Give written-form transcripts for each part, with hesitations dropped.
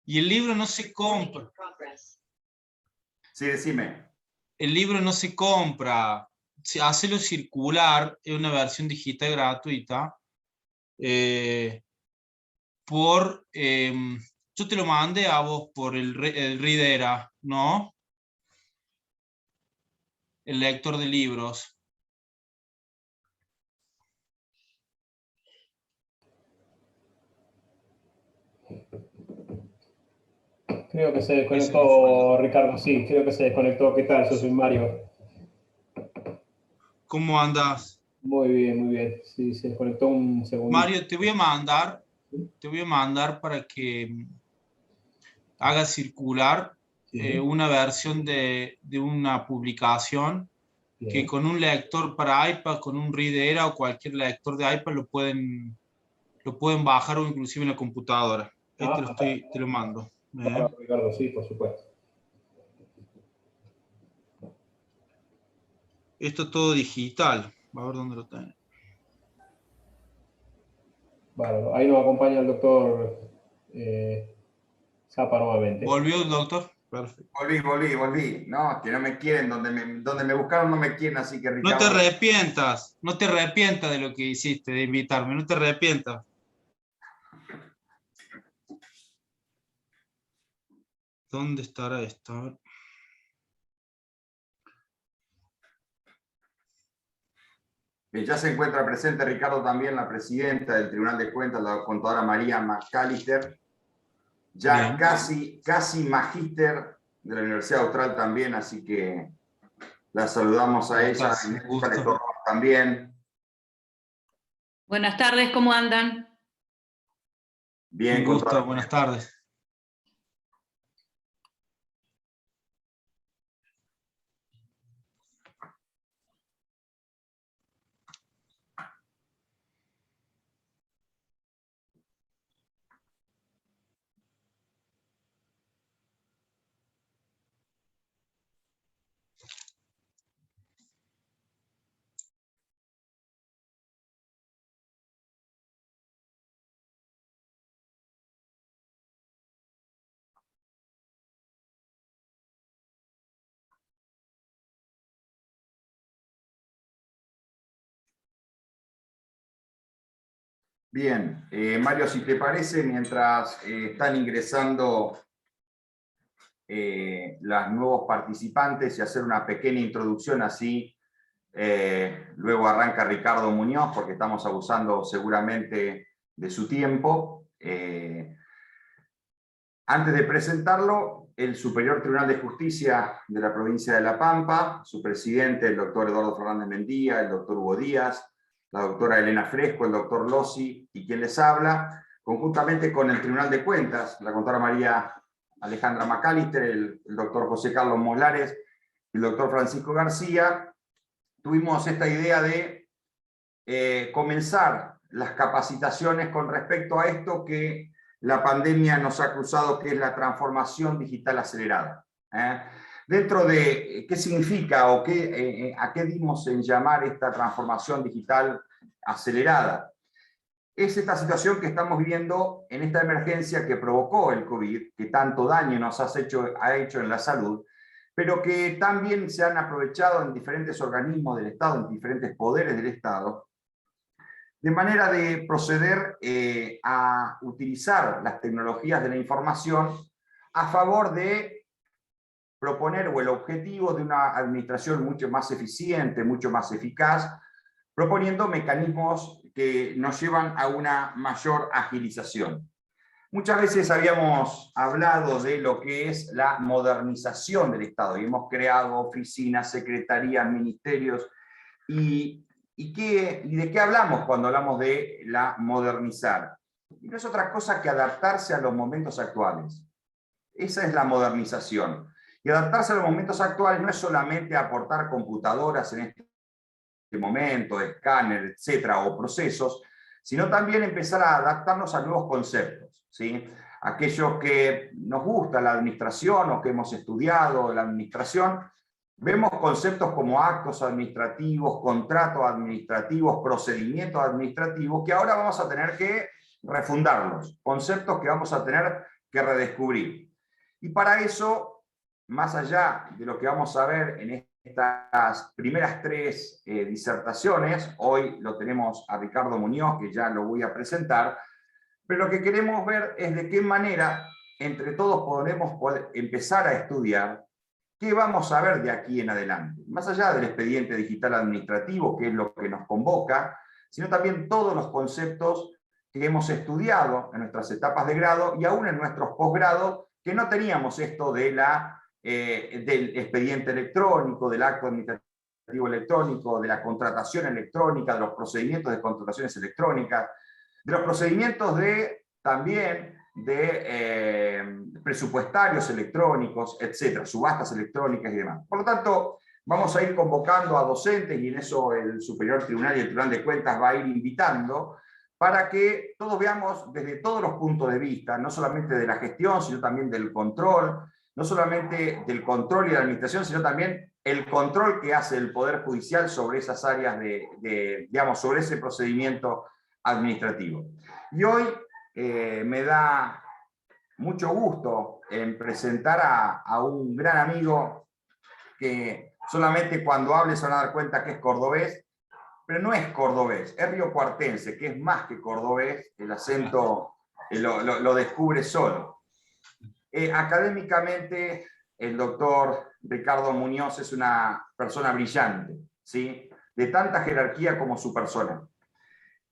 Y el libro no se compra. Sí, decime. El libro no se compra. Hacelo circular, es una versión digital gratuita. Yo te lo mandé a vos por el Readera, ¿no? El lector de libros. Creo que se Ese no fue desconectó, Ricardo, sí, creo que se desconectó. ¿Qué tal? Yo soy Mario. ¿Cómo andas? Muy bien, muy bien. Sí, se desconectó un segundo. Mario, te voy a mandar para que haga circular una versión de una publicación que con un lector para iPad, con un Readera o cualquier lector de iPad lo pueden bajar o inclusive en la computadora. Ahí te lo mando. Claro, Ricardo, sí, por supuesto. Esto es todo digital. A ver dónde lo tenés. Bueno, ahí nos acompaña el doctor Zapa nuevamente. ¿Volvió el doctor? Perfecto. Volví. No, que no me quieren, donde me buscaron no me quieren, así que Ricardo. No te arrepientas de lo que hiciste, de invitarme, no te arrepientas. ¿Dónde estará esto? A ver. Ya se encuentra presente, Ricardo, también la presidenta del Tribunal de Cuentas, la contadora María McAllister, ya casi magíster de la Universidad Austral también, así que la saludamos a ella, también. Buenas tardes, ¿cómo andan? Bien, un gusto, buenas tardes. Bien, Mario, si te parece, mientras están ingresando los nuevos participantes y hacer una pequeña introducción así, luego arranca Ricardo Muñoz porque estamos abusando seguramente de su tiempo. Antes de presentarlo, el Superior Tribunal de Justicia de la provincia de La Pampa, su presidente, el doctor Eduardo Fernández Mendía, el doctor Hugo Díaz, la doctora Elena Fresco, el doctor Lossi y quien les habla, conjuntamente con el Tribunal de Cuentas, la contadora María Alejandra McAllister, el doctor José Carlos Molares y el doctor Francisco García, tuvimos esta idea de comenzar las capacitaciones con respecto a esto que la pandemia nos ha cruzado, que es la transformación digital acelerada. Dentro de qué significa o a qué dimos en llamar esta transformación digital acelerada. Es esta situación que estamos viviendo en esta emergencia que provocó el COVID, que tanto daño nos ha hecho en la salud, pero que también se han aprovechado en diferentes organismos del Estado, en diferentes poderes del Estado, de manera de proceder a utilizar las tecnologías de la información a favor de proponer o el objetivo de una administración mucho más eficiente, mucho más eficaz, proponiendo mecanismos que nos llevan a una mayor agilización. Muchas veces habíamos hablado de lo que es la modernización del Estado y hemos creado oficinas, secretarías, ministerios y de qué hablamos cuando hablamos de la modernizar. Y no es otra cosa que adaptarse a los momentos actuales. Esa es la modernización. Y adaptarse a los momentos actuales no es solamente aportar computadoras en este momento, escáner, etcétera, o procesos, sino también empezar a adaptarnos a nuevos conceptos, ¿sí? Aquellos que nos gusta la administración o que hemos estudiado la administración, vemos conceptos como actos administrativos, contratos administrativos, procedimientos administrativos, que ahora vamos a tener que refundarlos, conceptos que vamos a tener que redescubrir. Y para eso, más allá de lo que vamos a ver en estas primeras 3 disertaciones, hoy lo tenemos a Ricardo Muñoz, que ya lo voy a presentar, pero lo que queremos ver es de qué manera entre todos podremos empezar a estudiar qué vamos a ver de aquí en adelante. Más allá del expediente digital administrativo, que es lo que nos convoca, sino también todos los conceptos que hemos estudiado en nuestras etapas de grado y aún en nuestros posgrados, que no teníamos esto de del expediente electrónico, del acto administrativo electrónico, de la contratación electrónica, de los procedimientos de contrataciones electrónicas, de los procedimientos también de presupuestarios electrónicos, etcétera, subastas electrónicas y demás. Por lo tanto, vamos a ir convocando a docentes, y en eso el Superior Tribunal y el Tribunal de Cuentas va a ir invitando, para que todos veamos desde todos los puntos de vista, no solamente de la gestión, sino también del control, no solamente del control y de la administración, sino también el control que hace el Poder Judicial sobre esas áreas digamos, sobre ese procedimiento administrativo. Y hoy me da mucho gusto en presentar a un gran amigo que solamente cuando hable se van a dar cuenta que es cordobés, pero no es cordobés, es riocuartense, que es más que cordobés, el acento lo descubre solo. Académicamente, el doctor Ricardo Muñoz es una persona brillante, ¿sí? De tanta jerarquía como su persona.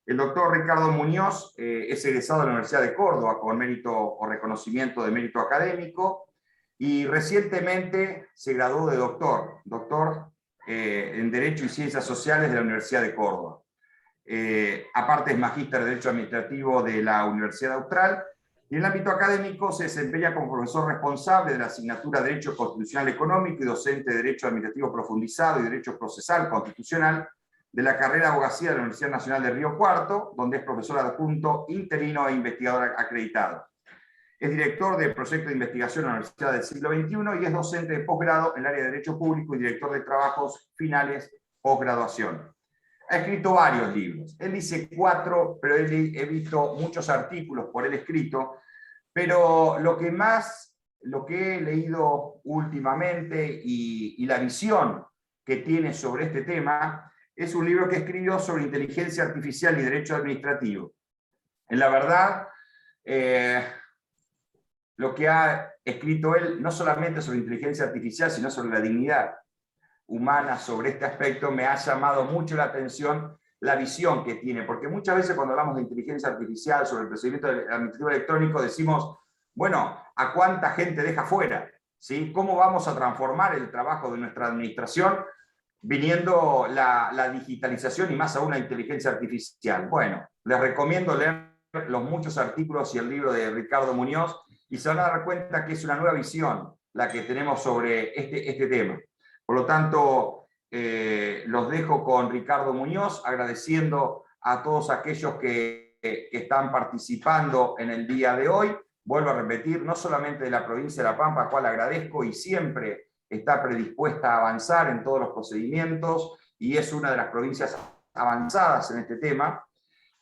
El doctor Ricardo Muñoz es egresado de la Universidad de Córdoba con mérito o reconocimiento de mérito académico, y recientemente se graduó de doctor en Derecho y Ciencias Sociales de la Universidad de Córdoba. Aparte es magíster de Derecho Administrativo de la Universidad Austral, y en el ámbito académico se desempeña como profesor responsable de la asignatura de Derecho Constitucional Económico y docente de Derecho Administrativo Profundizado y Derecho Procesal Constitucional de la carrera de Abogacía de la Universidad Nacional de Río Cuarto, donde es profesor adjunto, interino e investigador acreditado. Es director del proyecto de investigación en la Universidad del Siglo XXI y es docente de posgrado en el área de Derecho Público y director de trabajos finales posgraduación. Ha escrito varios libros. Él dice 4, pero he visto muchos artículos por él escrito, pero lo que he leído últimamente y la visión que tiene sobre este tema es un libro que escribió sobre inteligencia artificial y derecho administrativo. En la verdad, lo que ha escrito él, no solamente sobre inteligencia artificial, sino sobre la dignidad humana, sobre este aspecto, me ha llamado mucho la atención la visión que tiene, porque muchas veces cuando hablamos de inteligencia artificial, sobre el procedimiento administrativo electrónico, decimos, bueno, ¿a cuánta gente deja fuera? ¿Sí? ¿Cómo vamos a transformar el trabajo de nuestra administración viniendo la digitalización y más aún la inteligencia artificial? Bueno, les recomiendo leer los muchos artículos y el libro de Ricardo Muñoz, y se van a dar cuenta que es una nueva visión la que tenemos sobre este tema. Por lo tanto, los dejo con Ricardo Muñoz, agradeciendo a todos aquellos que están participando en el día de hoy. Vuelvo a repetir, no solamente de la provincia de La Pampa, a cual agradezco y siempre está predispuesta a avanzar en todos los procedimientos, y es una de las provincias avanzadas en este tema,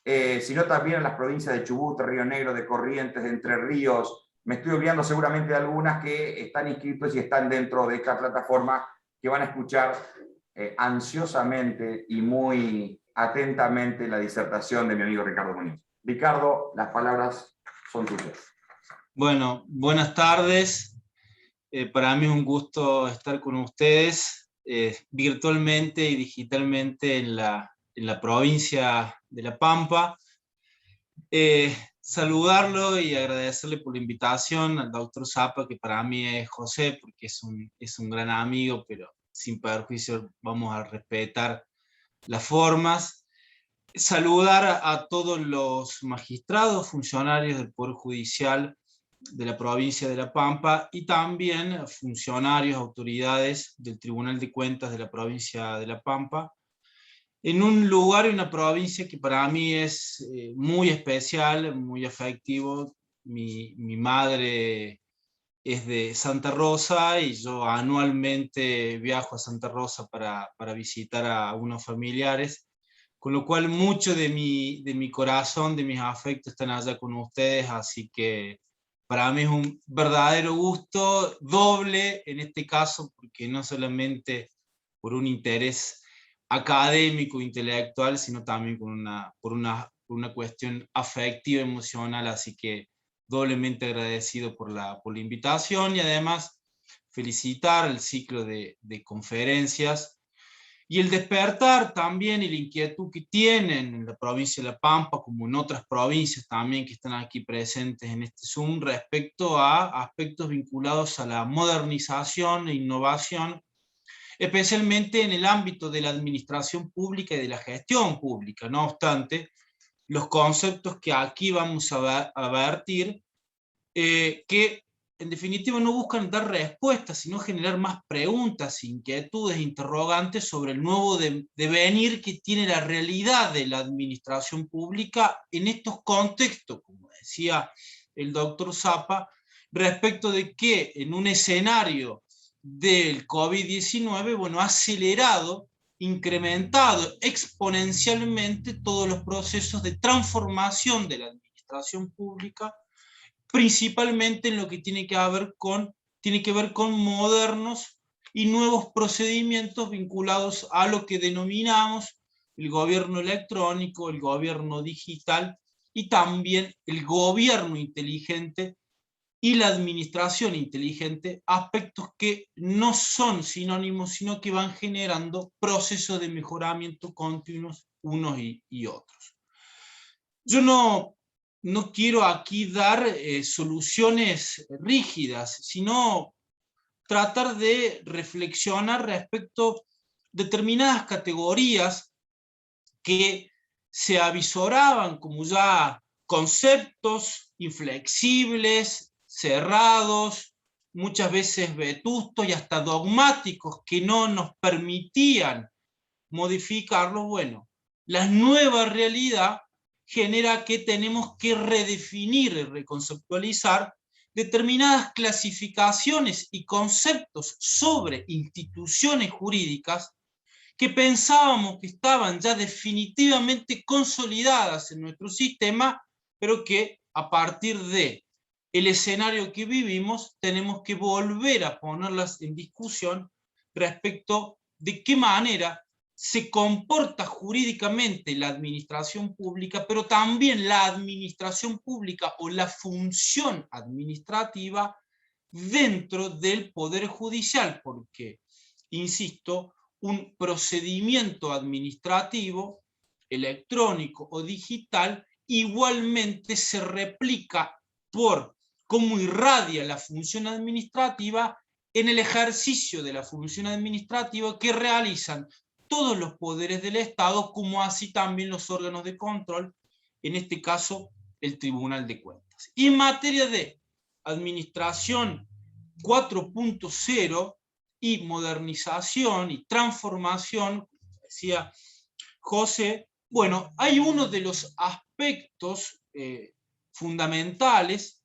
sino también en las provincias de Chubut, Río Negro, de Corrientes, de Entre Ríos. Me estoy olvidando seguramente de algunas que están inscritos y están dentro de esta plataforma, que van a escuchar ansiosamente y muy atentamente la disertación de mi amigo Ricardo Muñoz. Ricardo, las palabras son tuyas. Bueno, buenas tardes. Para mí es un gusto estar con ustedes virtualmente y digitalmente en la provincia de La Pampa. Saludarlo y agradecerle por la invitación al doctor Zapa, que para mí es José, porque es un gran amigo, pero sin perjuicio vamos a respetar las formas. Saludar a todos los magistrados, funcionarios del Poder Judicial de la provincia de La Pampa, y también a funcionarios, autoridades del Tribunal de Cuentas de la provincia de La Pampa, en un lugar y una provincia que para mí es muy especial, muy afectivo. Mi madre es de Santa Rosa y yo anualmente viajo a Santa Rosa para visitar a unos familiares, con lo cual mucho de mi corazón, de mis afectos están allá con ustedes, así que Para mí es un verdadero gusto, doble en este caso, porque no solamente por un interés académico, intelectual, sino también por una cuestión afectiva, emocional, así que doblemente agradecido por la invitación, y además felicitar el ciclo de conferencias y el despertar también y la inquietud que tienen en la provincia de La Pampa, como en otras provincias también que están aquí presentes en este Zoom, respecto a aspectos vinculados a la modernización e innovación, especialmente en el ámbito de la administración pública y de la gestión pública. No obstante, los conceptos que aquí vamos a vertir, que en definitiva no buscan dar respuestas, sino generar más preguntas, inquietudes, interrogantes sobre el nuevo devenir que tiene la realidad de la administración pública en estos contextos, como decía el doctor Zapa, respecto de que en un escenario del COVID-19, bueno, ha acelerado, incrementado exponencialmente todos los procesos de transformación de la administración pública, principalmente en lo que tiene que ver con modernos y nuevos procedimientos vinculados a lo que denominamos el gobierno electrónico, el gobierno digital y también el gobierno inteligente y la administración inteligente, aspectos que no son sinónimos, sino que van generando procesos de mejoramiento continuos unos y otros. Yo no quiero aquí dar soluciones rígidas, sino tratar de reflexionar respecto a determinadas categorías que se avisoraban como ya conceptos inflexibles, cerrados, muchas veces vetustos y hasta dogmáticos que no nos permitían modificarlos. Bueno, la nueva realidad genera que tenemos que redefinir y reconceptualizar determinadas clasificaciones y conceptos sobre instituciones jurídicas que pensábamos que estaban ya definitivamente consolidadas en nuestro sistema, pero que a partir de el escenario que vivimos tenemos que volver a ponerlas en discusión respecto de qué manera se comporta jurídicamente la administración pública, pero también la administración pública o la función administrativa dentro del Poder Judicial, porque, insisto, un procedimiento administrativo, electrónico o digital, igualmente se replica por cómo irradia la función administrativa en el ejercicio de la función administrativa que realizan todos los poderes del Estado, como así también los órganos de control, en este caso el Tribunal de Cuentas. Y en materia de administración 4.0 y modernización y transformación, como decía José, bueno, hay uno de los aspectos fundamentales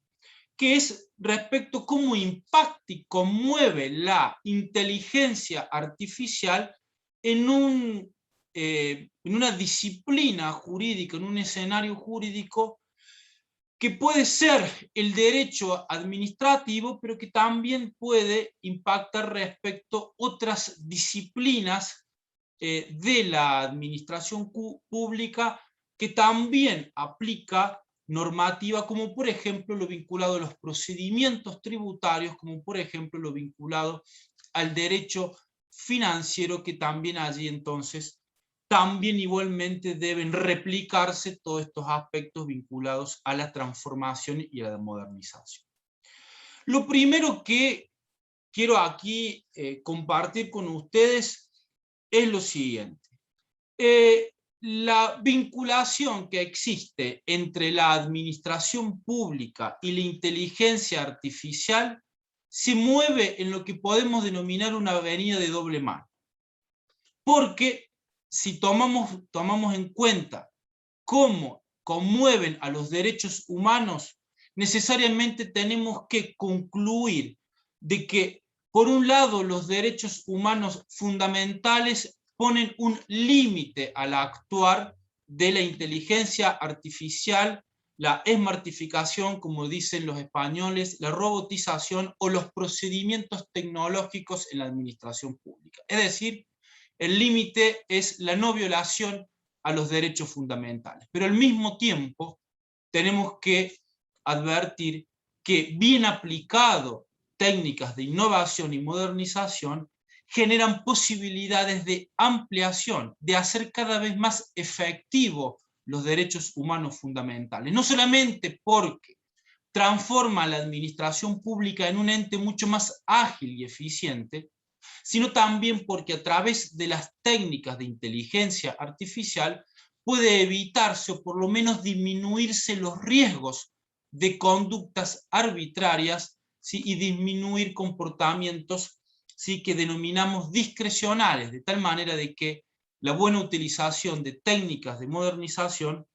que es respecto a cómo impacta y conmueve la inteligencia artificial en una disciplina jurídica, en un escenario jurídico que puede ser el derecho administrativo, pero que también puede impactar respecto a otras disciplinas de la administración pública que también aplica normativa, como por ejemplo lo vinculado a los procedimientos tributarios, como por ejemplo lo vinculado al derecho financiero, que también allí entonces también igualmente deben replicarse todos estos aspectos vinculados a la transformación y a la modernización. Lo primero que quiero aquí compartir con ustedes es lo siguiente. La vinculación que existe entre la administración pública y la inteligencia artificial se mueve en lo que podemos denominar una avenida de doble mano. Porque si tomamos en cuenta cómo conmueven a los derechos humanos, necesariamente tenemos que concluir de que, por un lado, los derechos humanos fundamentales ponen un límite al actuar de la inteligencia artificial la smartificación, como dicen los españoles, la robotización o los procedimientos tecnológicos en la administración pública. Es decir, el límite es la no violación a los derechos fundamentales. Pero al mismo tiempo tenemos que advertir que bien aplicado técnicas de innovación y modernización generan posibilidades de ampliación, de hacer cada vez más efectivo los derechos humanos fundamentales. No solamente porque transforma la administración pública en un ente mucho más ágil y eficiente, sino también porque a través de las técnicas de inteligencia artificial puede evitarse o por lo menos disminuirse los riesgos de conductas arbitrarias, ¿sí? Y disminuir comportamientos, ¿sí? Que denominamos discrecionales, de tal manera de que la buena utilización de técnicas de modernización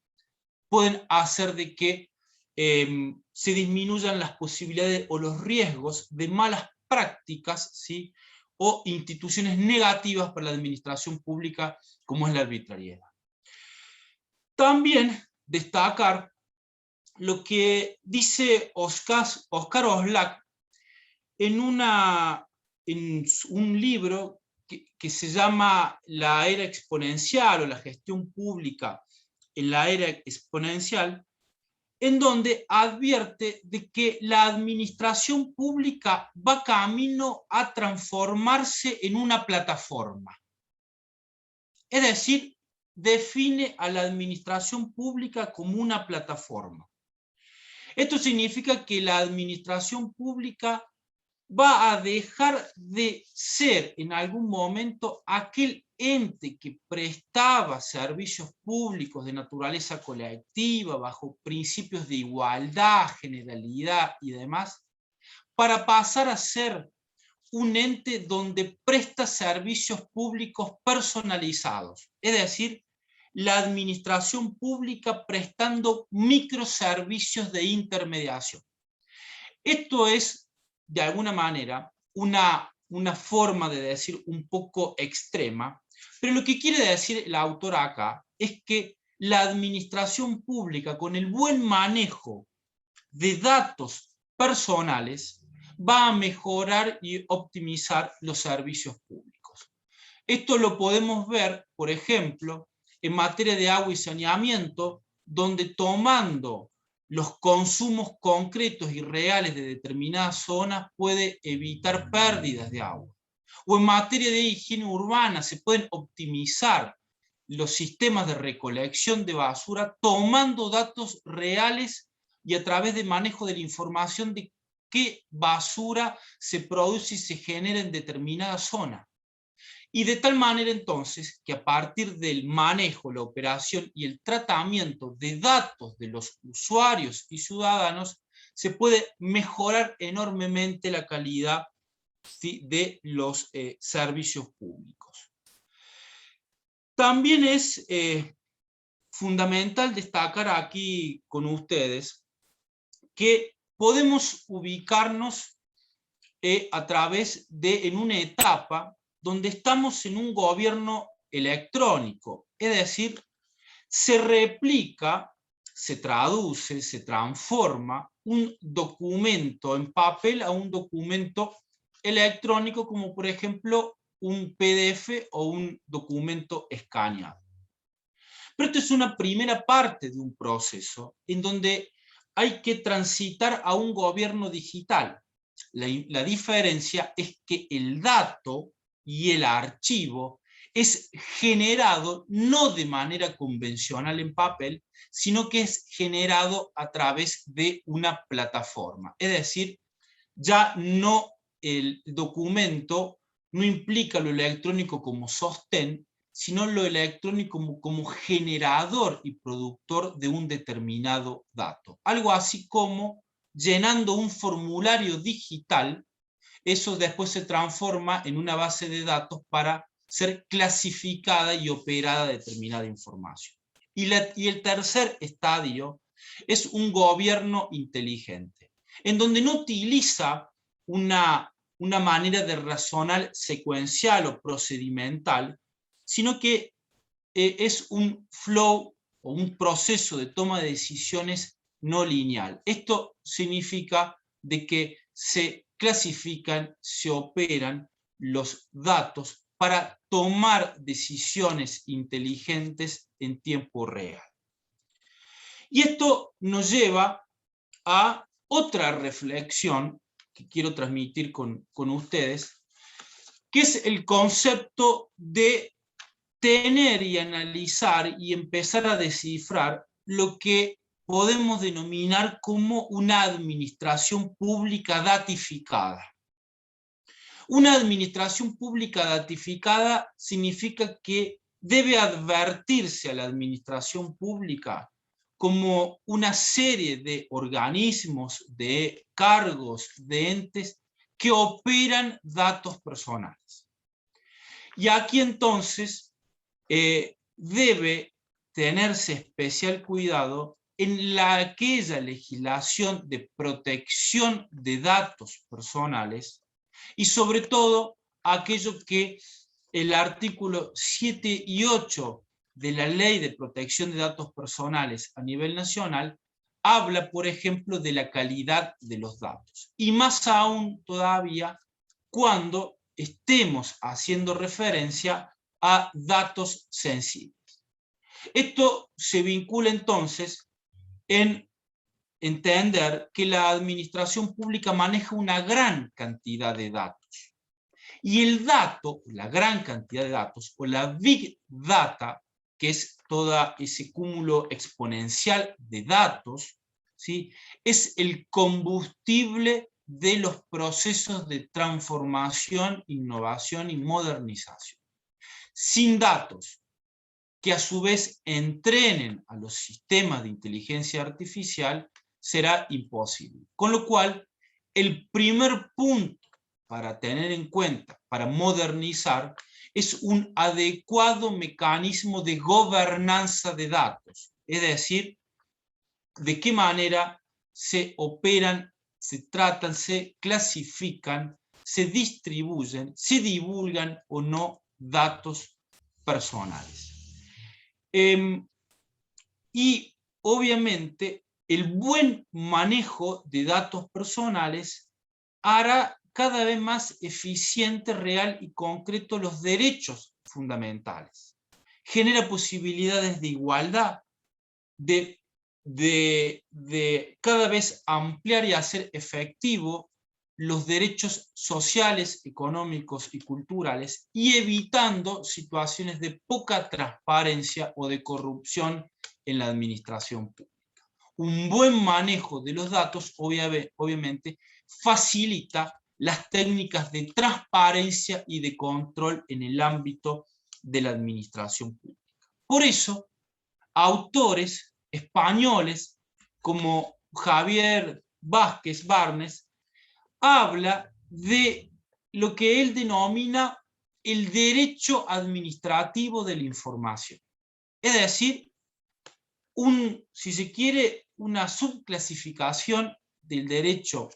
pueden hacer de que se disminuyan las posibilidades o los riesgos de malas prácticas, ¿sí? O instituciones negativas para la administración pública, como es la arbitrariedad. También destacar lo que dice Oscar Oslak en un libro que se llama La era exponencial o la gestión pública en la era exponencial, en donde advierte de que la administración pública va camino a transformarse en una plataforma. Es decir, define a la administración pública como una plataforma. Esto significa que la administración pública va a dejar de ser en algún momento aquel ente que prestaba servicios públicos de naturaleza colectiva, bajo principios de igualdad, generalidad y demás, para pasar a ser un ente donde presta servicios públicos personalizados, es decir, la administración pública prestando microservicios de intermediación. Esto es, de alguna manera, una forma de decir un poco extrema, pero lo que quiere decir el autor acá es que la administración pública, con el buen manejo de datos personales, va a mejorar y optimizar los servicios públicos. Esto lo podemos ver, por ejemplo, en materia de agua y saneamiento, donde tomando los consumos concretos y reales de determinadas zonas puede evitar pérdidas de agua. O en materia de higiene urbana se pueden optimizar los sistemas de recolección de basura tomando datos reales y a través de manejo de la información de qué basura se produce y se genera en determinada zona. Y de tal manera entonces que a partir del manejo, la operación y el tratamiento de datos de los usuarios y ciudadanos se puede mejorar enormemente la calidad, ¿sí?, de los servicios públicos. También es fundamental destacar aquí con ustedes que podemos ubicarnos a través de en una etapa donde estamos en un gobierno electrónico, es decir, se replica, se traduce, se transforma un documento en papel a un documento electrónico, como por ejemplo un PDF o un documento escaneado. Pero esto es una primera parte de un proceso en donde hay que transitar a un gobierno digital. La diferencia es que el dato y el archivo es generado no de manera convencional en papel, sino que es generado a través de una plataforma. Es decir, ya no el documento no implica lo electrónico como sostén, sino lo electrónico como generador y productor de un determinado dato. Algo así como llenando un formulario digital, eso después se transforma en una base de datos para ser clasificada y operada determinada información. Y el tercer estadio es un gobierno inteligente, en donde no utiliza una manera de razonar secuencial o procedimental, sino que es un flow o un proceso de toma de decisiones no lineal. Esto significa de que se clasifican, se operan los datos para tomar decisiones inteligentes en tiempo real. Y esto nos lleva a otra reflexión que quiero transmitir con ustedes, que es el concepto de tener y analizar y empezar a descifrar lo que podemos denominar como una administración pública datificada. Una administración pública datificada significa que debe advertirse a la administración pública como una serie de organismos, de cargos, de entes que operan datos personales. Y aquí entonces debe tenerse especial cuidado en aquella legislación de protección de datos personales y sobre todo aquello que el artículo 7 y 8 de la Ley de Protección de Datos Personales a nivel nacional habla, por ejemplo, de la calidad de los datos. Y más aún todavía cuando estemos haciendo referencia a datos sensibles. Esto se vincula entonces en entender que la administración pública maneja una gran cantidad de datos. Y el dato, la gran cantidad de datos, o la Big Data, que es todo ese cúmulo exponencial de datos, ¿sí?, es el combustible de los procesos de transformación, innovación y modernización. Sin datos, que a su vez entrenen a los sistemas de inteligencia artificial, será imposible. Con lo cual, el primer punto para tener en cuenta, para modernizar, es un adecuado mecanismo de gobernanza de datos. Es decir, de qué manera se operan, se tratan, se clasifican, se distribuyen, se divulgan o no datos personales. Y obviamente el buen manejo de datos personales hará cada vez más eficiente, real y concreto los derechos fundamentales. Genera posibilidades de igualdad, de cada vez ampliar y hacer efectivo los derechos sociales, económicos y culturales, y evitando situaciones de poca transparencia o de corrupción en la administración pública. Un buen manejo de los datos obviamente facilita las técnicas de transparencia y de control en el ámbito de la administración pública. Por eso, autores españoles como Javier Vázquez Barnes habla de lo que él denomina el derecho administrativo de la información. Es decir, si se quiere, una subclasificación del derecho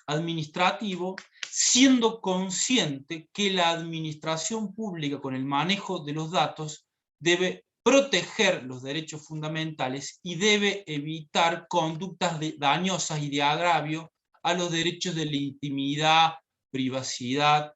administrativo, siendo consciente que la administración pública con el manejo de los datos debe proteger los derechos fundamentales y debe evitar conductas dañosas y de agravio a los derechos de la intimidad, privacidad,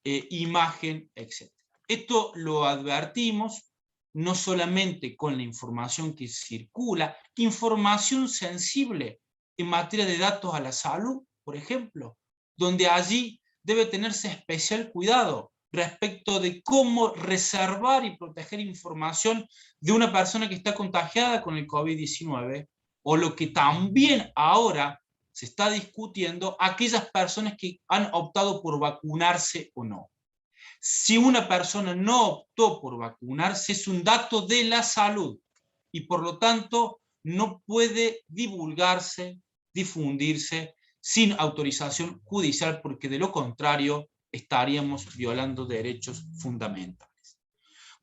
imagen, etc. Esto lo advertimos no solamente con la información que circula, información sensible en materia de datos a la salud, por ejemplo, donde allí debe tenerse especial cuidado respecto de cómo reservar y proteger información de una persona que está contagiada con el COVID-19, o lo que también ahora se está discutiendo, aquellas personas que han optado por vacunarse o no. Si una persona no optó por vacunarse, es un dato de la salud y por lo tanto no puede divulgarse, difundirse sin autorización judicial, porque de lo contrario estaríamos violando derechos fundamentales.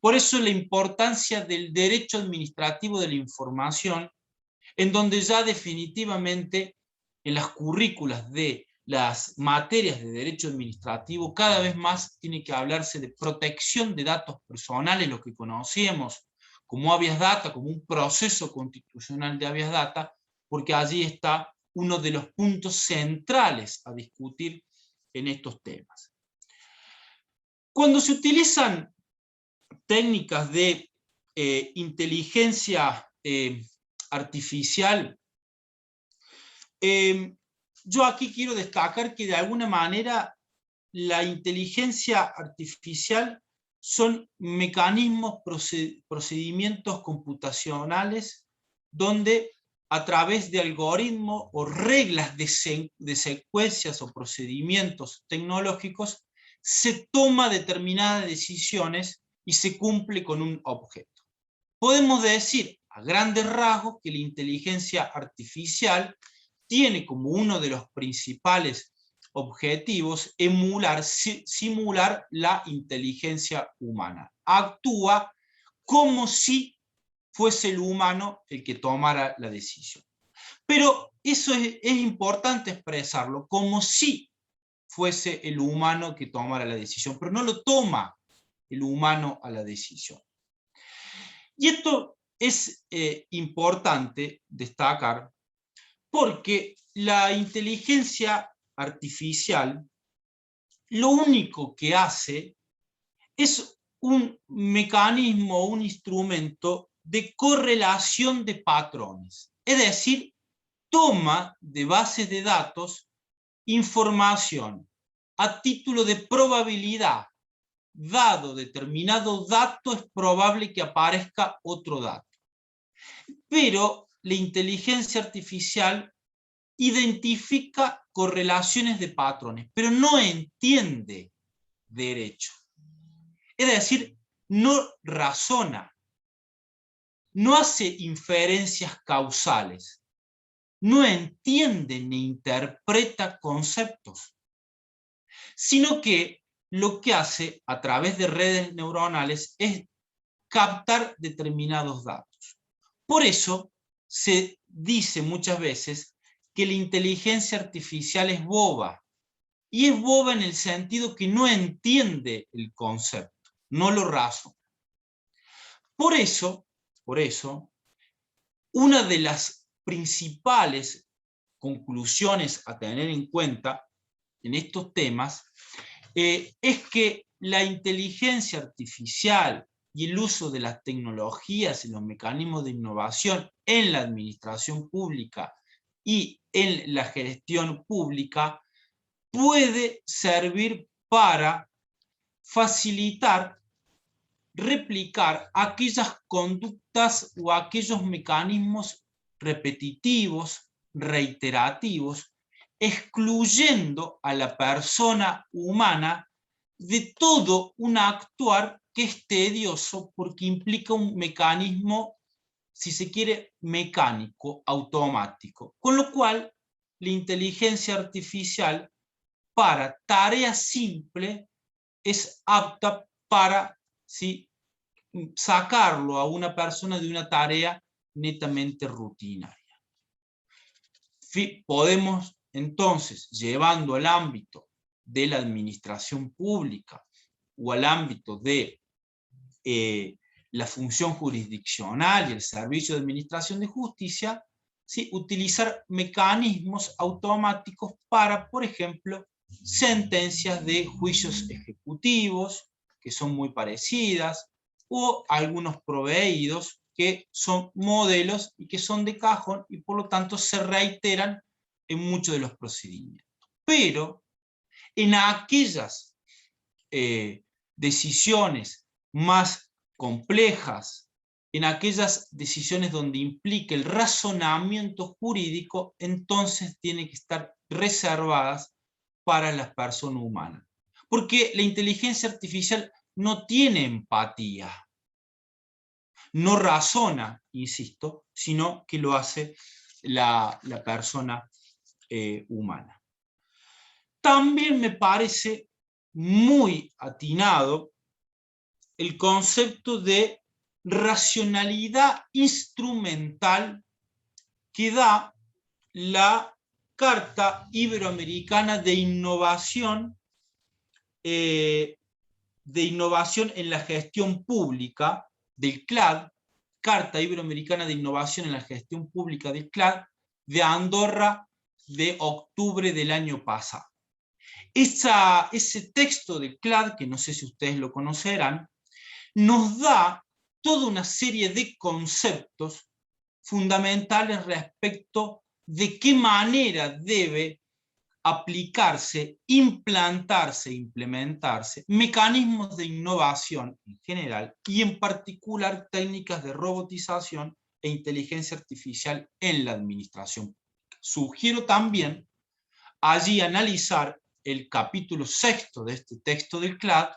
Por eso la importancia del derecho administrativo de la información, en donde ya definitivamente en las currículas de las materias de derecho administrativo cada vez más tiene que hablarse de protección de datos personales, lo que conocíamos como habeas data, como un proceso constitucional de habeas data, porque allí está uno de los puntos centrales a discutir en estos temas. Cuando se utilizan técnicas de inteligencia artificial, yo aquí quiero destacar que de alguna manera la inteligencia artificial son mecanismos, procedimientos computacionales donde a través de algoritmos o reglas de secuencias o procedimientos tecnológicos se toma determinadas decisiones y se cumple con un objeto. Podemos decir a grandes rasgos que la inteligencia artificial tiene como uno de los principales objetivos simular la inteligencia humana. Actúa como si fuese el humano el que tomara la decisión. Pero eso es importante expresarlo, como si fuese el humano que tomara la decisión, pero no lo toma el humano a la decisión. Y esto es importante destacar porque la inteligencia artificial lo único que hace es un mecanismo, un instrumento de correlación de patrones. Es decir, toma de bases de datos información a título de probabilidad. Dado determinado dato, es probable que aparezca otro dato. Pero la inteligencia artificial identifica correlaciones de patrones, pero no entiende derecho. Es decir, no razona, no hace inferencias causales, no entiende ni interpreta conceptos, sino que lo que hace a través de redes neuronales es captar determinados datos. Por eso se dice muchas veces que la inteligencia artificial es boba, y es boba en el sentido que no entiende el concepto, no lo razona. Por eso, una de las principales conclusiones a tener en cuenta en estos temas es que la inteligencia artificial y el uso de las tecnologías y los mecanismos de innovación en la administración pública y en la gestión pública puede servir para facilitar, replicar aquellas conductas o aquellos mecanismos repetitivos, reiterativos, excluyendo a la persona humana de todo un actuar que es tedioso porque implica un mecanismo, si se quiere, mecánico, automático. Con lo cual, la inteligencia artificial para tareas simples es apta para sacarlo a una persona de una tarea netamente rutinaria. Podemos entonces, llevando al ámbito de la administración pública o al ámbito de la función jurisdiccional y el servicio de administración de justicia, utilizar mecanismos automáticos para, por ejemplo, sentencias de juicios ejecutivos, que son muy parecidas, o algunos proveídos que son modelos y que son de cajón y por lo tanto se reiteran en muchos de los procedimientos. Pero en aquellas decisiones más complejas, en aquellas decisiones donde implica el razonamiento jurídico, entonces tienen que estar reservadas para las personas humanas. Porque la inteligencia artificial no tiene empatía, no razona, insisto, sino que lo hace la persona humana. También me parece muy atinado el concepto de racionalidad instrumental que da la Carta Iberoamericana de Innovación en la Gestión Pública del CLAD, Carta Iberoamericana de Innovación en la Gestión Pública del CLAD, de Andorra de octubre del año pasado. Ese texto del CLAD, que no sé si ustedes lo conocerán, nos da toda una serie de conceptos fundamentales respecto de qué manera debe aplicarse, implantarse e implementarse mecanismos de innovación en general y en particular técnicas de robotización e inteligencia artificial en la administración pública. Sugiero también allí analizar el capítulo 6 de este texto del CLAD,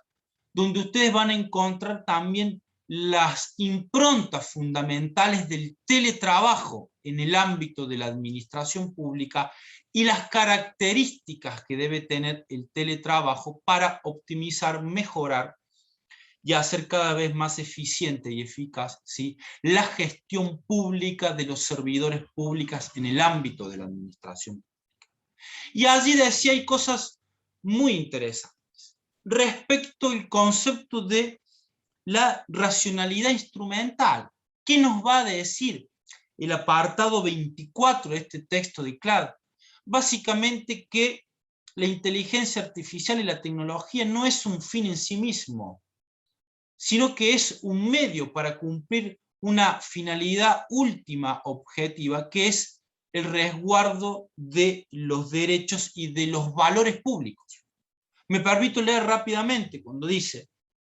donde ustedes van a encontrar también las improntas fundamentales del teletrabajo en el ámbito de la administración pública y las características que debe tener el teletrabajo para optimizar, mejorar y hacer cada vez más eficiente y eficaz, ¿sí?, la gestión pública de los servidores públicos en el ámbito de la administración pública. Y allí decía hay cosas muy interesantes respecto al concepto de la racionalidad instrumental. ¿Qué nos va a decir el apartado 24 de este texto de CLAD? Básicamente que la inteligencia artificial y la tecnología no es un fin en sí mismo, sino que es un medio para cumplir una finalidad última objetiva, que es el resguardo de los derechos y de los valores públicos. Me permito leer rápidamente cuando dice,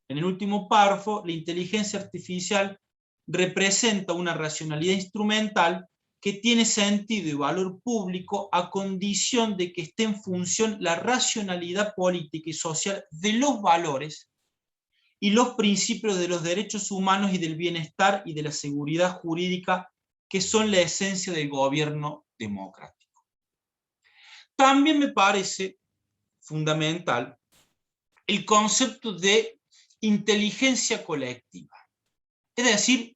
en el último párrafo, la inteligencia artificial representa una racionalidad instrumental que tiene sentido y valor público a condición de que esté en función la racionalidad política y social de los valores y los principios de los derechos humanos y del bienestar y de la seguridad jurídica, que son la esencia del gobierno democrático. También me parece fundamental el concepto de inteligencia colectiva. Es decir,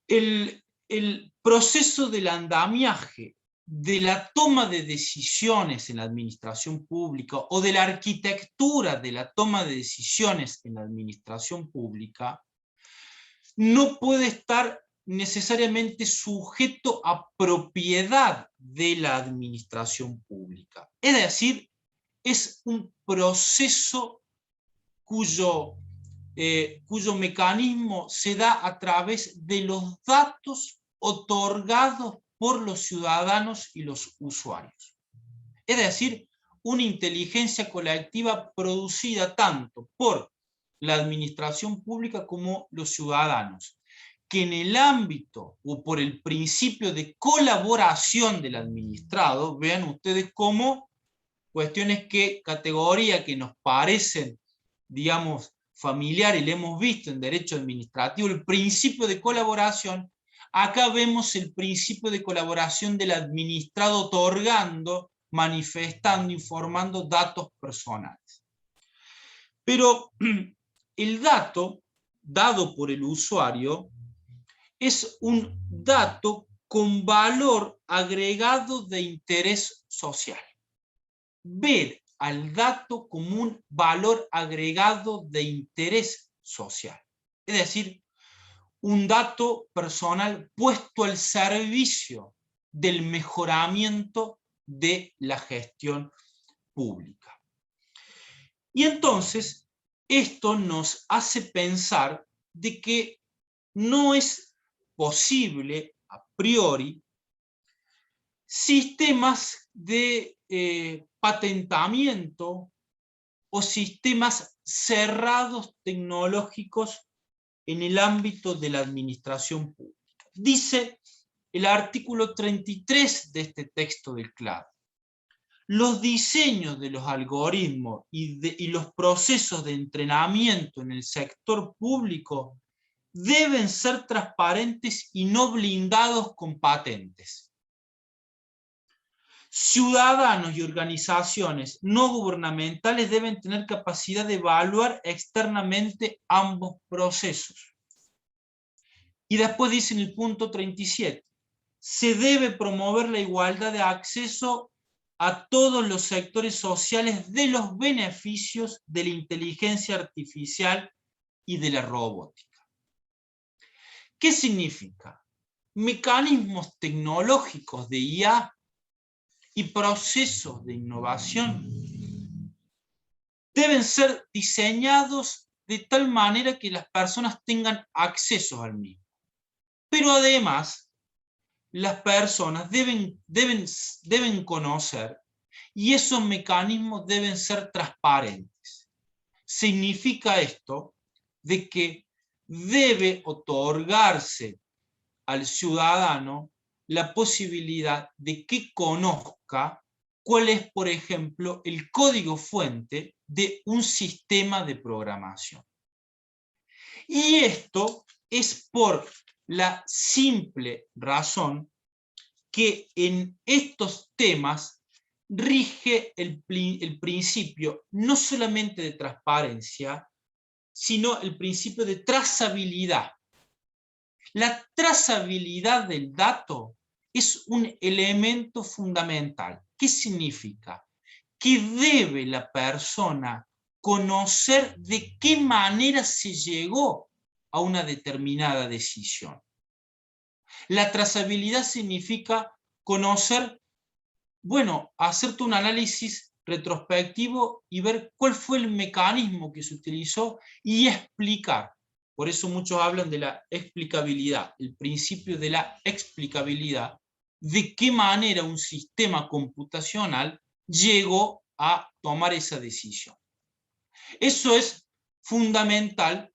el proceso del andamiaje de la toma de decisiones en la administración pública o de la arquitectura de la toma de decisiones en la administración pública no puede estar necesariamente sujeto a propiedad de la administración pública. Es decir, es un proceso cuyo mecanismo se da a través de los datos otorgados por los ciudadanos y los usuarios. Es decir, una inteligencia colectiva producida tanto por la administración pública como los ciudadanos, que en el ámbito o por el principio de colaboración del administrado, vean ustedes cómo cuestiones categorías que nos parecen, digamos, familiares, y le hemos visto en derecho administrativo, el principio de colaboración, acá vemos el principio de colaboración del administrado otorgando, manifestando, informando datos personales. Pero el dato dado por el usuario es un dato con valor agregado de interés social. Ver al dato como un valor agregado de interés social. Es decir, un dato personal puesto al servicio del mejoramiento de la gestión pública. Y entonces, esto nos hace pensar de que no es posible, a priori, sistemas de patentamiento o sistemas cerrados tecnológicos en el ámbito de la administración pública. Dice el artículo 33 de este texto del CLAD. Los diseños de los algoritmos y los procesos de entrenamiento en el sector público deben ser transparentes y no blindados con patentes. Ciudadanos y organizaciones no gubernamentales deben tener capacidad de evaluar externamente ambos procesos. Y después dice en el punto 37, se debe promover la igualdad de acceso a todos los sectores sociales de los beneficios de la inteligencia artificial y de la robótica. ¿Qué significa? mecanismos tecnológicos de IA y procesos de innovación deben ser diseñados de tal manera que las personas tengan acceso al mismo. Pero además, las personas deben conocer, y esos mecanismos deben ser transparentes. Significa esto de que debe otorgarse al ciudadano la posibilidad de que conozca cuál es, por ejemplo, el código fuente de un sistema de programación. Y esto es por la simple razón que en estos temas rige el principio no solamente de transparencia, sino el principio de trazabilidad. La trazabilidad del dato es un elemento fundamental. ¿Qué significa? Que debe la persona conocer de qué manera se llegó a una determinada decisión. La trazabilidad significa conocer, bueno, hacerte un análisis retrospectivo y ver cuál fue el mecanismo que se utilizó y explicar. Por eso muchos hablan de la explicabilidad, el principio de la explicabilidad, de qué manera un sistema computacional llegó a tomar esa decisión. Eso es fundamental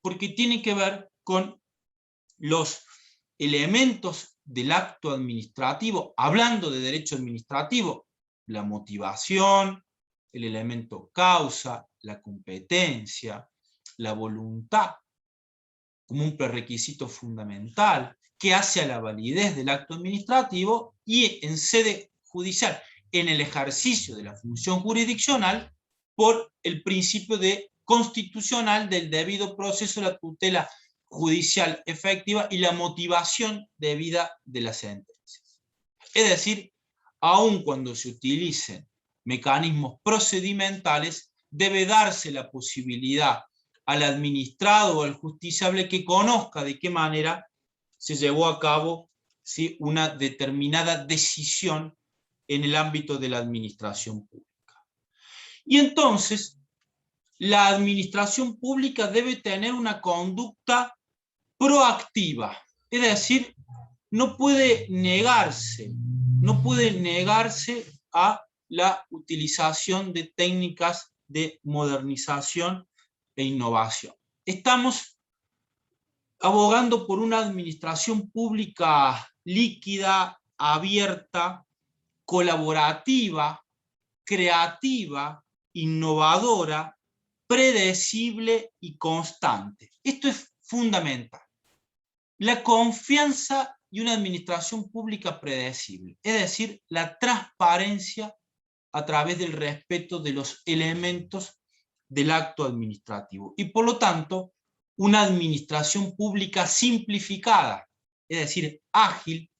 porque tiene que ver con los elementos del acto administrativo, hablando de derecho administrativo, la motivación, el elemento causa, la competencia, la voluntad, como un prerequisito fundamental, que hace a la validez del acto administrativo, y en sede judicial, en el ejercicio de la función jurisdiccional, por el principio constitucional del debido proceso, la tutela judicial efectiva y la motivación debida de las sentencias. Es decir, aun cuando se utilicen mecanismos procedimentales, debe darse la posibilidad al administrado o al justiciable que conozca de qué manera se llevó a cabo, ¿sí?, una determinada decisión en el ámbito de la administración pública. Y entonces, la administración pública debe tener una conducta proactiva, es decir, no puede negarse a la utilización de técnicas de modernización e innovación. Estamos abogando por una administración pública líquida, abierta, colaborativa, creativa, innovadora, predecible y constante. Esto es fundamental. La confianza y una administración pública predecible, es decir, la transparencia a través del respeto de los elementos del acto administrativo. Y por lo tanto, una administración pública simplificada, es decir, ágil,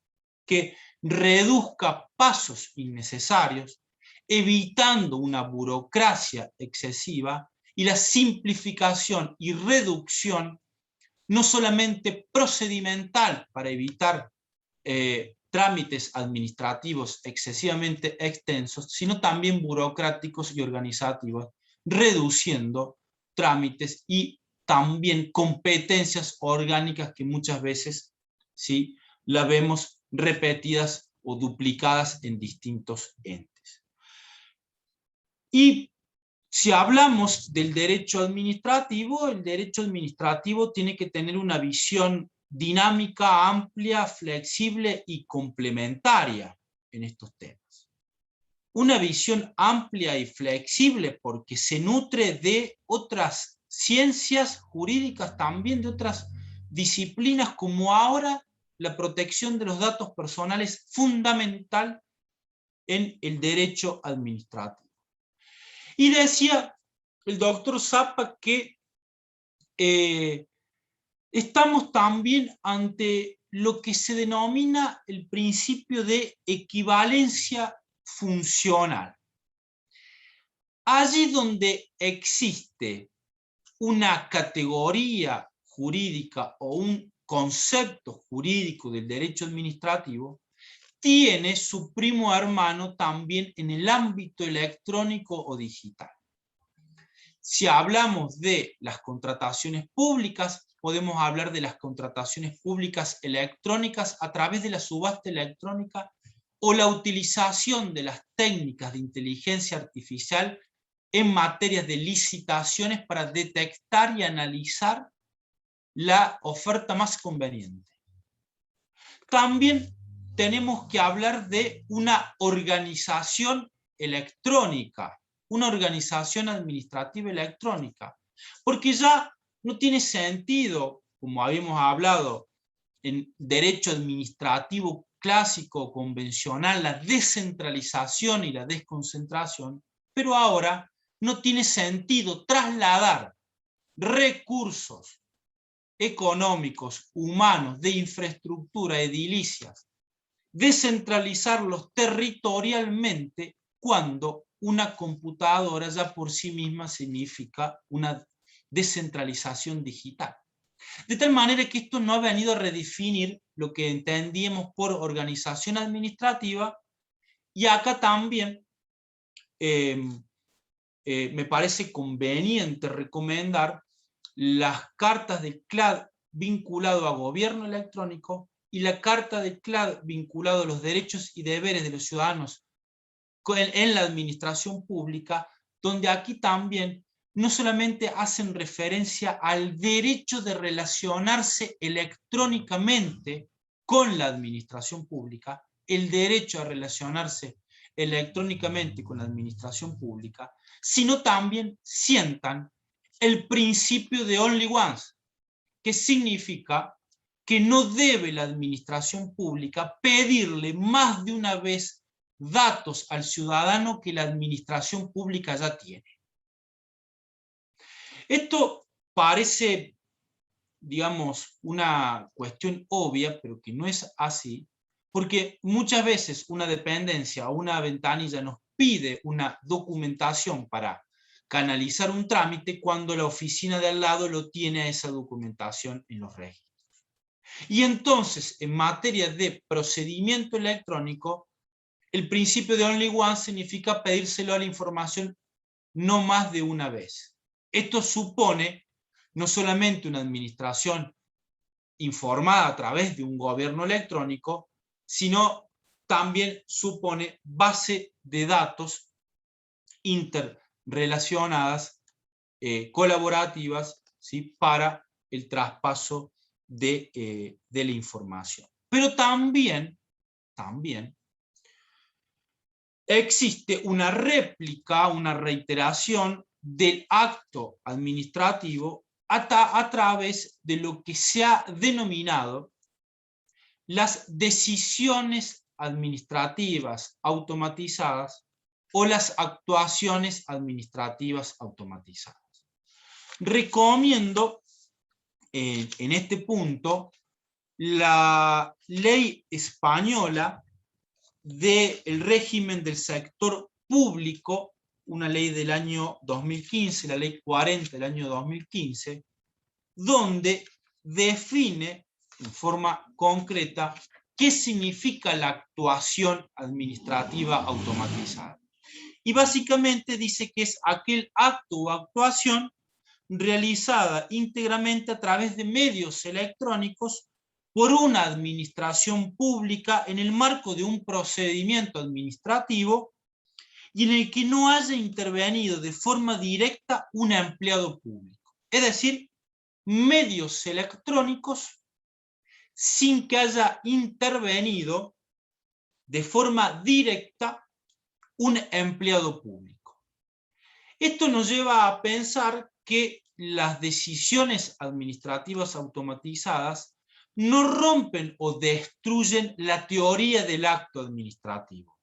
que reduzca pasos innecesarios, evitando una burocracia excesiva, y la simplificación y reducción no solamente procedimental para evitar trámites administrativos excesivamente extensos, sino también burocráticos y organizativos, reduciendo trámites y también competencias orgánicas que muchas veces, ¿sí?, la vemos repetidas o duplicadas en distintos entes. Y si hablamos del derecho administrativo, el derecho administrativo tiene que tener una visión dinámica, amplia, flexible y complementaria en estos temas. Una visión amplia y flexible porque se nutre de otras ciencias jurídicas, también de otras disciplinas, como ahora la protección de los datos personales, fundamental en el derecho administrativo. Y decía el doctor Zappa que estamos también ante lo que se denomina el principio de equivalencia funcional. Allí donde existe una categoría jurídica o un concepto jurídico del derecho administrativo, tiene su primo hermano también en el ámbito electrónico o digital. Si hablamos de las contrataciones públicas, podemos hablar de las contrataciones públicas electrónicas a través de la subasta electrónica o la utilización de las técnicas de inteligencia artificial en materias de licitaciones para detectar y analizar la oferta más conveniente. También tenemos que hablar de una organización electrónica, una organización administrativa electrónica, porque ya no tiene sentido, como habíamos hablado en derecho administrativo clásico, convencional, la descentralización y la desconcentración, pero ahora no tiene sentido trasladar recursos económicos, humanos, de infraestructura edilicias, descentralizarlos territorialmente cuando una computadora ya por sí misma significa una descentralización digital. De tal manera que esto no ha venido a redefinir lo que entendíamos por organización administrativa, y acá también me parece conveniente recomendar las cartas de CLAD vinculado a gobierno electrónico y la carta de CLAD vinculado a los derechos y deberes de los ciudadanos en la administración pública, donde aquí también no solamente hacen referencia al derecho de relacionarse electrónicamente con la administración pública, el derecho a relacionarse electrónicamente con la administración pública, sino también sientan el principio de only once, que significa que no debe la administración pública pedirle más de una vez datos al ciudadano que la administración pública ya tiene. Esto parece, digamos, una cuestión obvia, pero que no es así, porque muchas veces una dependencia o una ventanilla nos pide una documentación para canalizar un trámite cuando la oficina de al lado lo tiene esa documentación en los registros. Y entonces, en materia de procedimiento electrónico, el principio de only one significa pedírselo a la información no más de una vez. Esto supone no solamente una administración informada a través de un gobierno electrónico, sino también supone base de datos interrelacionadas, colaborativas, ¿sí?, para el traspaso de la información. Pero también existe una réplica, una reiteración del acto administrativo a través de lo que se ha denominado las decisiones administrativas automatizadas o las actuaciones administrativas automatizadas. Recomiendo en este punto la ley española del régimen del sector público, una ley del año 2015, la ley 40 del año 2015, donde define en forma concreta qué significa la actuación administrativa automatizada. Y básicamente dice que es aquel acto o actuación realizada íntegramente a través de medios electrónicos por una administración pública en el marco de un procedimiento administrativo y en el que no haya intervenido de forma directa un empleado público. Es decir, medios electrónicos sin que haya intervenido de forma directa un empleado público. Esto nos lleva a pensar que las decisiones administrativas automatizadas no rompen o destruyen la teoría del acto administrativo,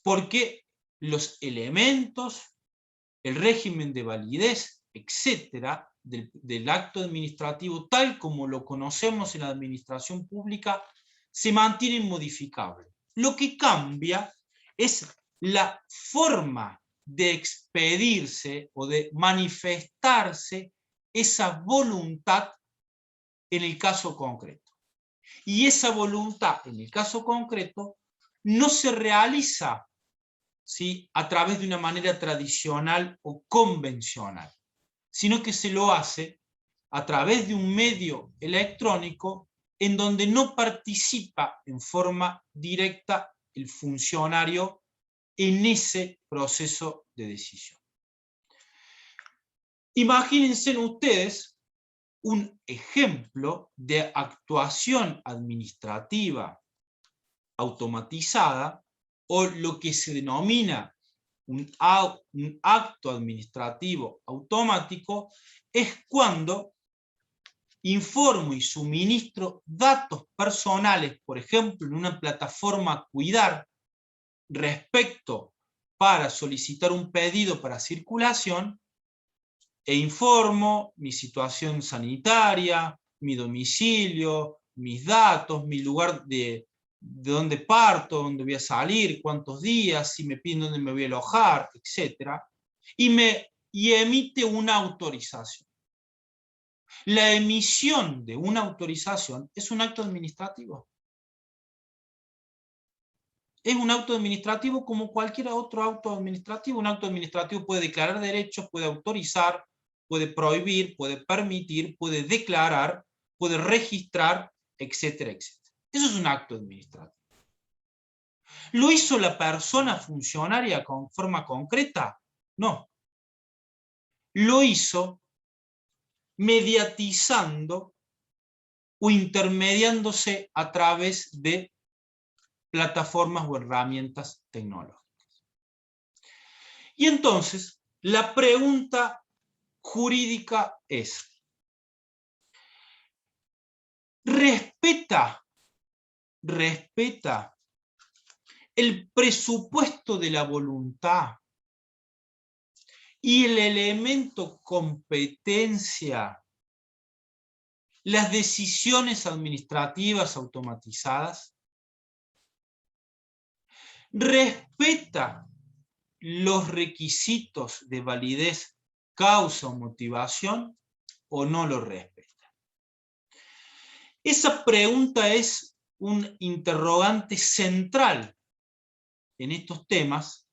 porque los elementos, el régimen de validez, etcétera, del acto administrativo, tal como lo conocemos en la administración pública, se mantienen modificables. Lo que cambia es la forma de expedirse o de manifestarse esa voluntad en el caso concreto. Y esa voluntad en el caso concreto no se realiza, ¿sí?, a través de una manera tradicional o convencional, sino que se lo hace a través de un medio electrónico en donde no participa en forma directa el funcionario en ese proceso de decisión. Imagínense ustedes un ejemplo de actuación administrativa automatizada, o lo que se denomina un acto administrativo automático, es cuando informo y suministro datos personales, por ejemplo, en una plataforma Cuidar, respecto para solicitar un pedido para circulación, e informo mi situación sanitaria, mi domicilio, mis datos, mi lugar de dónde parto, dónde voy a salir, cuántos días, si me piden dónde me voy a alojar, etc. Y emite una autorización. La emisión de una autorización es un acto administrativo. Es un acto administrativo como cualquier otro acto administrativo. Un acto administrativo puede declarar derechos, puede autorizar, puede prohibir, puede permitir, puede declarar, puede registrar, etcétera, etcétera. Eso es un acto administrativo. ¿Lo hizo la persona funcionaria con forma concreta? No. Lo hizo mediatizando o intermediándose a través de plataformas o herramientas tecnológicas. Y entonces, la pregunta jurídica es: ¿respeta el presupuesto de la voluntad y el elemento competencia las decisiones administrativas automatizadas? ¿Respeta los requisitos de validez, causa o motivación, o no lo respeta? Esa pregunta es un interrogante central en estos temas,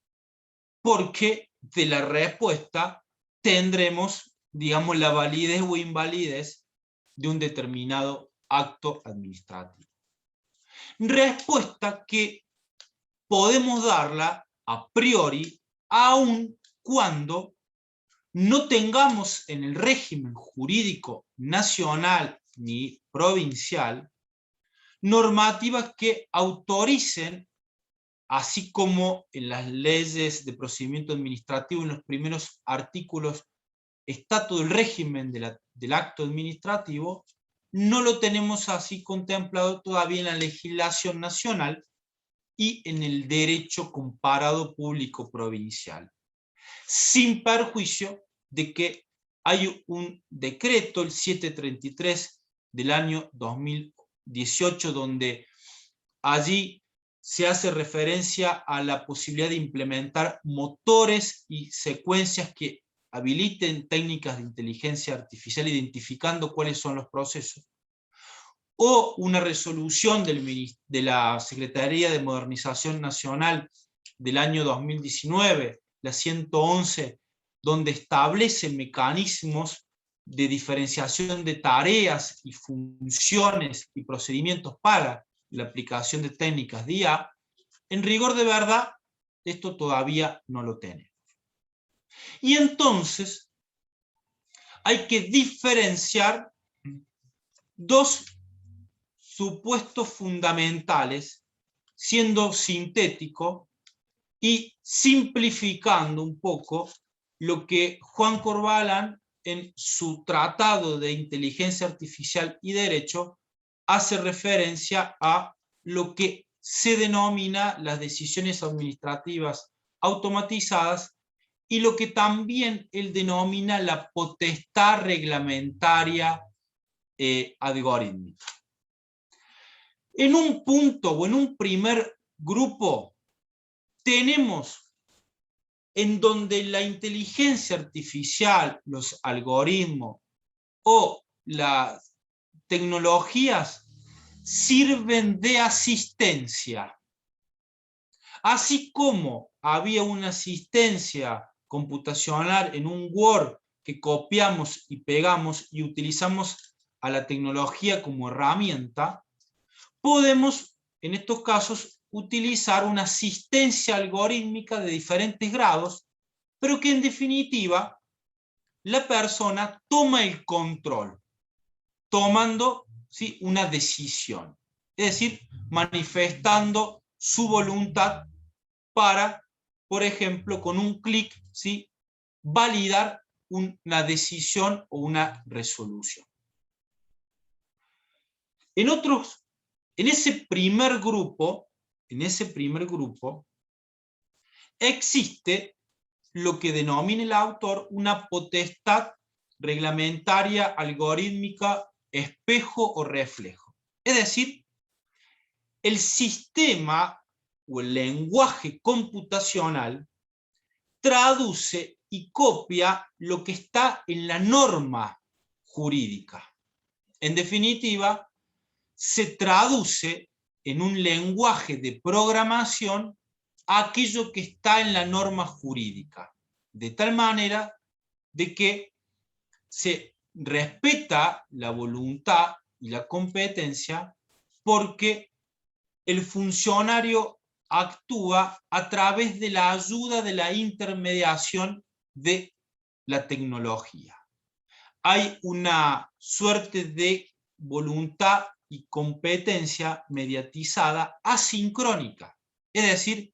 porque de la respuesta tendremos, digamos, la validez o invalidez de un determinado acto administrativo. Respuesta que podemos darla a priori, aun cuando no tengamos en el régimen jurídico nacional ni provincial normativas que autoricen, así como en las leyes de procedimiento administrativo, en los primeros artículos, está todo el régimen del acto administrativo. No lo tenemos así contemplado todavía en la legislación nacional y en el derecho comparado público provincial, sin perjuicio de que hay un decreto, el 733 del año 2018, donde allí se hace referencia a la posibilidad de implementar motores y secuencias que habiliten técnicas de inteligencia artificial identificando cuáles son los procesos, o una resolución de la Secretaría de Modernización Nacional del año 2019, la 111, donde establece mecanismos de diferenciación de tareas y funciones y procedimientos para la aplicación de técnicas de IA. En rigor de verdad, esto todavía no lo tenemos. Y entonces hay que diferenciar dos supuestos fundamentales, siendo sintético y simplificando un poco lo que Juan Corvalán, en su Tratado de Inteligencia Artificial y Derecho, hace referencia a lo que se denomina las decisiones administrativas automatizadas y lo que también él denomina la potestad reglamentaria algorítmica. En un punto o en un primer grupo tenemos en donde la inteligencia artificial, los algoritmos o las tecnologías sirven de asistencia. Así como había una asistencia computacional en un Word que copiamos y pegamos y utilizamos a la tecnología como herramienta, podemos en estos casos utilizar una asistencia algorítmica de diferentes grados, pero que en definitiva la persona toma el control, tomando, ¿sí?, una decisión, es decir, manifestando su voluntad para, por ejemplo, con un clic, ¿sí?, validar una decisión o una resolución. En ese primer grupo, existe lo que denomina el autor una potestad reglamentaria, algorítmica, espejo o reflejo. Es decir, el sistema o el lenguaje computacional traduce y copia lo que está en la norma jurídica. En definitiva, se traduce en un lenguaje de programación aquello que está en la norma jurídica, de tal manera de que se respeta la voluntad y la competencia porque el funcionario actúa a través de la ayuda de la intermediación de la tecnología. Hay una suerte de voluntad y competencia mediatizada asincrónica, es decir,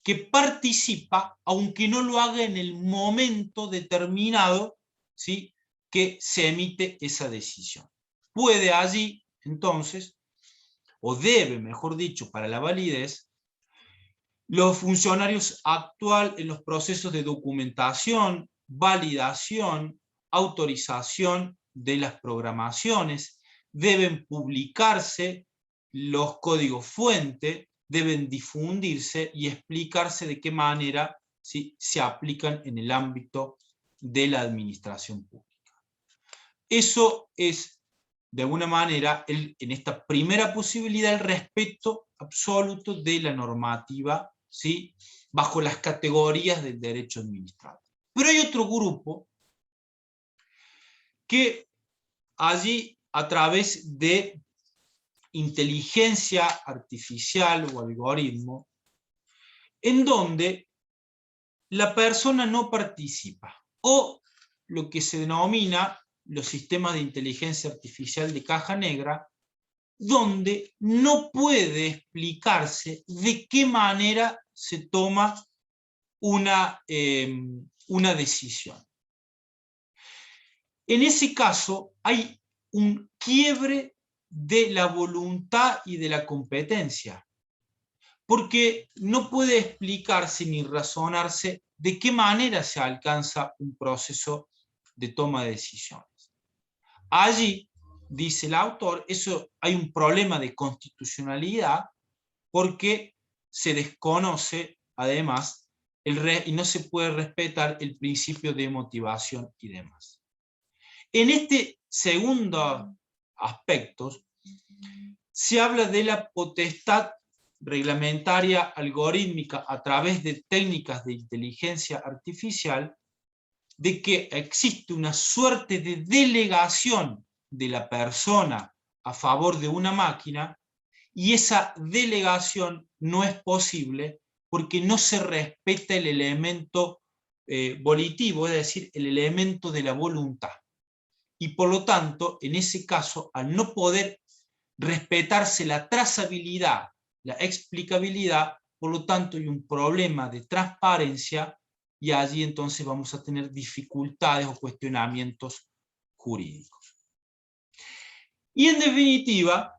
que participa aunque no lo haga en el momento determinado, ¿sí?, que se emite esa decisión. Puede allí, entonces, o debe, mejor dicho, para la validez, los funcionarios actuar en los procesos de documentación, validación, autorización de las programaciones, deben publicarse los códigos fuente, deben difundirse y explicarse de qué manera, ¿sí?, se aplican en el ámbito de la administración pública. Eso es, de alguna manera, en esta primera posibilidad, el respeto absoluto de la normativa, ¿sí?, bajo las categorías del derecho administrativo. Pero hay otro grupo que allí, a través de inteligencia artificial o algoritmo, en donde la persona no participa, o lo que se denomina los sistemas de inteligencia artificial de caja negra, donde no puede explicarse de qué manera se toma una decisión. En ese caso hay un quiebre de la voluntad y de la competencia, porque no puede explicarse ni razonarse de qué manera se alcanza un proceso de toma de decisiones. Allí, dice el autor, hay un problema de constitucionalidad porque se desconoce, además, y no se puede respetar el principio de motivación y demás. En este segundo aspecto, se habla de la potestad reglamentaria algorítmica a través de técnicas de inteligencia artificial, de que existe una suerte de delegación de la persona a favor de una máquina, y esa delegación no es posible porque no se respeta el elemento volitivo, es decir, el elemento de la voluntad. Y por lo tanto, en ese caso, al no poder respetarse la trazabilidad, la explicabilidad, por lo tanto hay un problema de transparencia, y allí entonces vamos a tener dificultades o cuestionamientos jurídicos. Y en definitiva,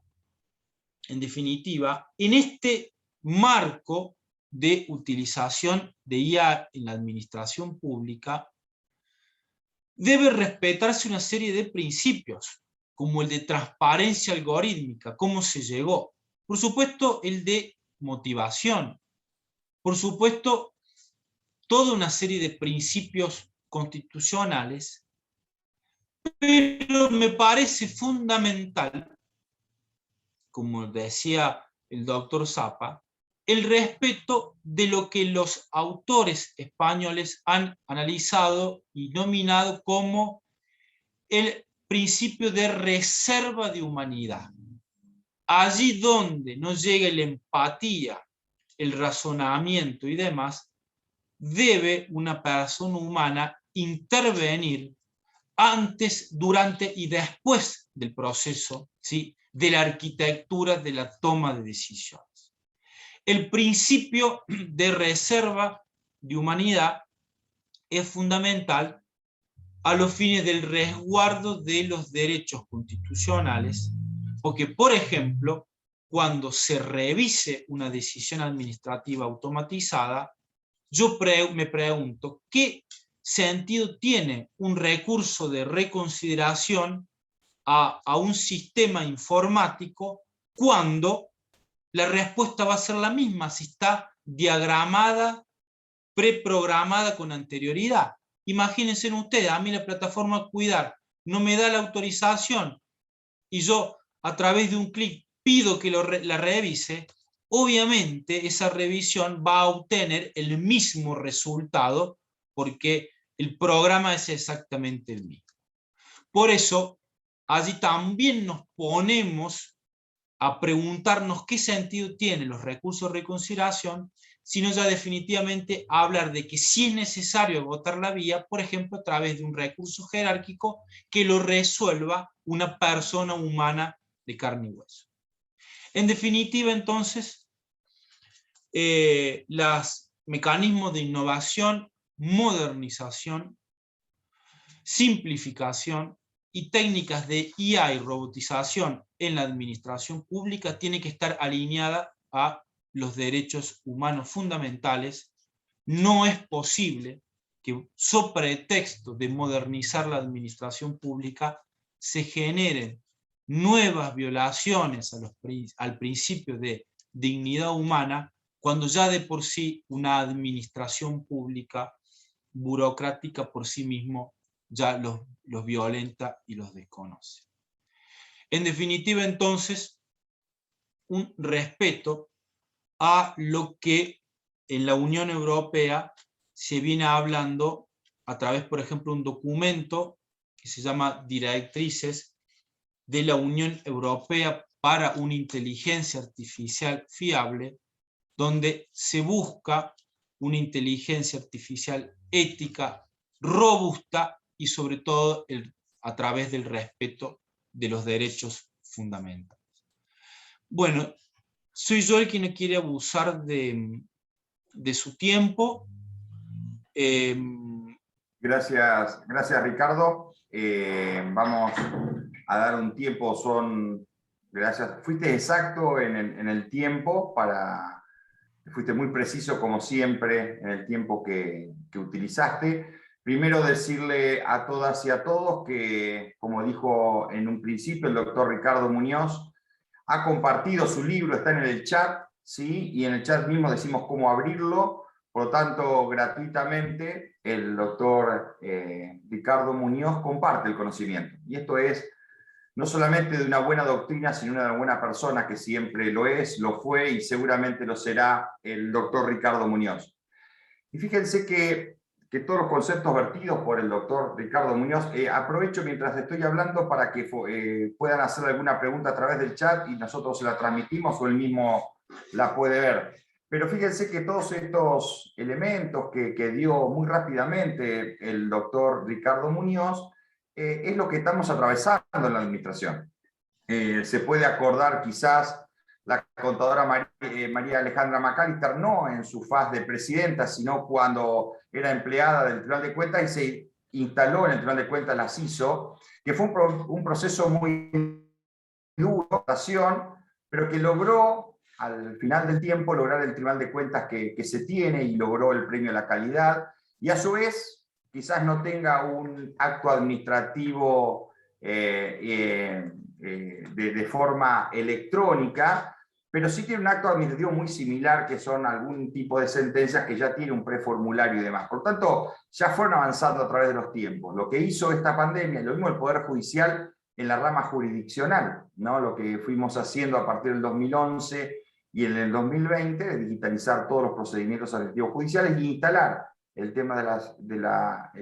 en este marco de utilización de IA en la administración pública, debe respetarse una serie de principios, como el de transparencia algorítmica, cómo se llegó. Por supuesto, el de motivación. Por supuesto, toda una serie de principios constitucionales Pero me parece fundamental, como decía el doctor Zappa, el respeto de lo que los autores españoles han analizado y nominado como el principio de reserva de humanidad. Allí donde no llegue la empatía, el razonamiento y demás, debe una persona humana intervenir antes, durante y después del proceso, ¿sí?, de la arquitectura de la toma de decisiones. El principio de reserva de humanidad es fundamental a los fines del resguardo de los derechos constitucionales, porque, por ejemplo, cuando se revise una decisión administrativa automatizada, yo me pregunto, ¿qué sentido tiene un recurso de reconsideración a un sistema informático cuando la respuesta va a ser la misma si está diagramada, preprogramada con anterioridad? Imagínense ustedes, a mí la plataforma Cuidar no me da la autorización y yo a través de un clic pido que la revise. Obviamente esa revisión va a obtener el mismo resultado porque el programa es exactamente el mismo. Por eso, allí también nos ponemos a preguntarnos qué sentido tienen los recursos de reconsideración, sino ya definitivamente a hablar de que si es necesario agotar la vía, por ejemplo, a través de un recurso jerárquico que lo resuelva una persona humana de carne y hueso. En definitiva, entonces, los mecanismos de innovación, modernización, simplificación y técnicas de IA y robotización en la administración pública tienen que estar alineadas a los derechos humanos fundamentales. No es posible que, sobre pretexto de modernizar la administración pública, se generen nuevas violaciones al principio de dignidad humana, cuando ya de por sí una administración pública burocrática por sí mismo ya los violenta y los desconoce. En definitiva, entonces, un respeto a lo que en la Unión Europea se viene hablando a través, por ejemplo, de un documento que se llama Directrices de la Unión Europea para una inteligencia artificial fiable, donde se busca una inteligencia artificial ética, robusta y sobre todo a través del respeto de los derechos fundamentales. Bueno, soy yo el que no quiere abusar de su tiempo. Gracias Ricardo. Vamos a dar un tiempo, gracias, fuiste exacto en el tiempo, fuiste muy preciso como siempre en el tiempo que utilizaste. Primero decirle a todas y a todos que, como dijo en un principio el doctor Ricardo Muñoz, ha compartido su libro, está en el chat, ¿sí? Y en el chat mismo decimos cómo abrirlo. Por lo tanto, gratuitamente, el doctor Ricardo Muñoz comparte el conocimiento. Y esto es no solamente de una buena doctrina, sino de una buena persona, que siempre lo es, lo fue y seguramente lo será el doctor Ricardo Muñoz. Y fíjense que todos los conceptos vertidos por el doctor Ricardo Muñoz, aprovecho mientras estoy hablando para que puedan hacer alguna pregunta a través del chat y nosotros se la transmitimos o él mismo la puede ver. Pero fíjense que todos estos elementos que dio muy rápidamente el doctor Ricardo Muñoz es lo que estamos atravesando en la administración. Se puede acordar quizás la contadora María Alejandra McAllister, no en su faz de presidenta, sino cuando era empleada del Tribunal de Cuentas y se instaló en el Tribunal de Cuentas la CISO, que fue un proceso muy duro, pero que logró al final del tiempo lograr el Tribunal de Cuentas que se tiene y logró el premio a la calidad, y a su vez quizás no tenga un acto administrativo de forma electrónica, pero sí tiene un acto administrativo muy similar, que son algún tipo de sentencias que ya tiene un preformulario y demás. Por tanto, ya fueron avanzando a través de los tiempos. Lo que hizo esta pandemia, lo mismo el Poder Judicial en la rama jurisdiccional, ¿no? Lo que fuimos haciendo a partir del 2011 y en el 2020, de digitalizar todos los procedimientos administrativos judiciales y instalar el tema de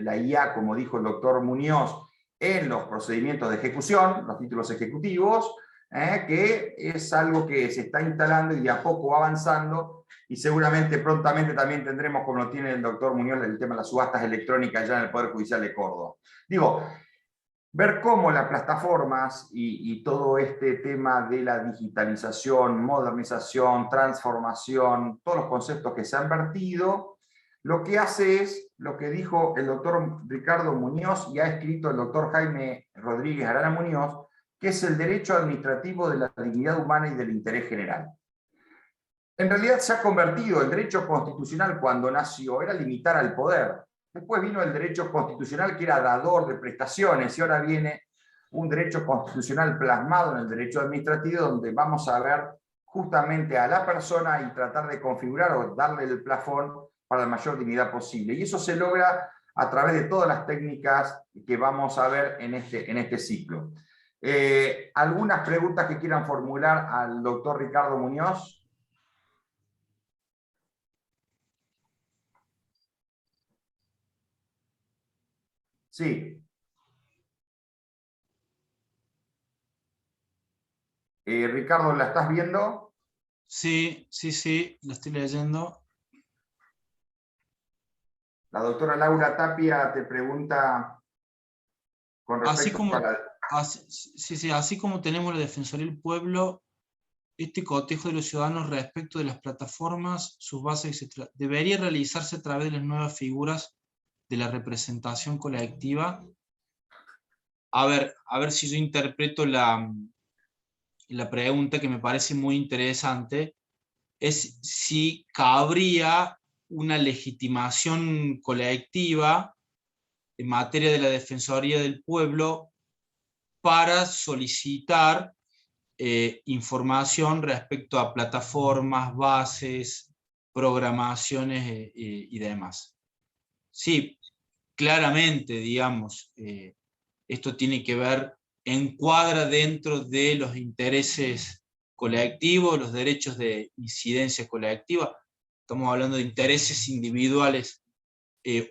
la IA, como dijo el doctor Muñoz, en los procedimientos de ejecución, los títulos ejecutivos, que es algo que se está instalando y de a poco va avanzando, y seguramente prontamente también tendremos, como lo tiene el doctor Muñoz, el tema de las subastas electrónicas ya en el Poder Judicial de Córdoba. Digo, ver cómo las plataformas y todo este tema de la digitalización, modernización, transformación, todos los conceptos que se han vertido, lo que hace es lo que dijo el doctor Ricardo Muñoz y ha escrito el doctor Jaime Rodríguez Arana Muñoz, que es el derecho administrativo de la dignidad humana y del interés general. En realidad se ha convertido el derecho constitucional cuando nació, era limitar al poder. Después vino el derecho constitucional que era dador de prestaciones y ahora viene un derecho constitucional plasmado en el derecho administrativo donde vamos a ver justamente a la persona y tratar de configurar o darle el plafón para la mayor dignidad posible. Y eso se logra a través de todas las técnicas que vamos a ver en este ciclo. ¿Algunas preguntas que quieran formular al doctor Ricardo Muñoz? Sí. Ricardo, ¿la estás viendo? Sí, la estoy leyendo. La doctora Laura Tapia te pregunta con respecto a la... Así como tenemos la Defensoría del Pueblo, este cotejo de los ciudadanos respecto de las plataformas, sus bases, etc., debería realizarse a través de las nuevas figuras de la representación colectiva. A ver si yo interpreto la pregunta, que me parece muy interesante, es si cabría una legitimación colectiva en materia de la Defensoría del Pueblo para solicitar información respecto a plataformas, bases, programaciones y demás. Sí, claramente, digamos, esto tiene que ver, encuadra dentro de los intereses colectivos, los derechos de incidencia colectiva. Estamos hablando de intereses individuales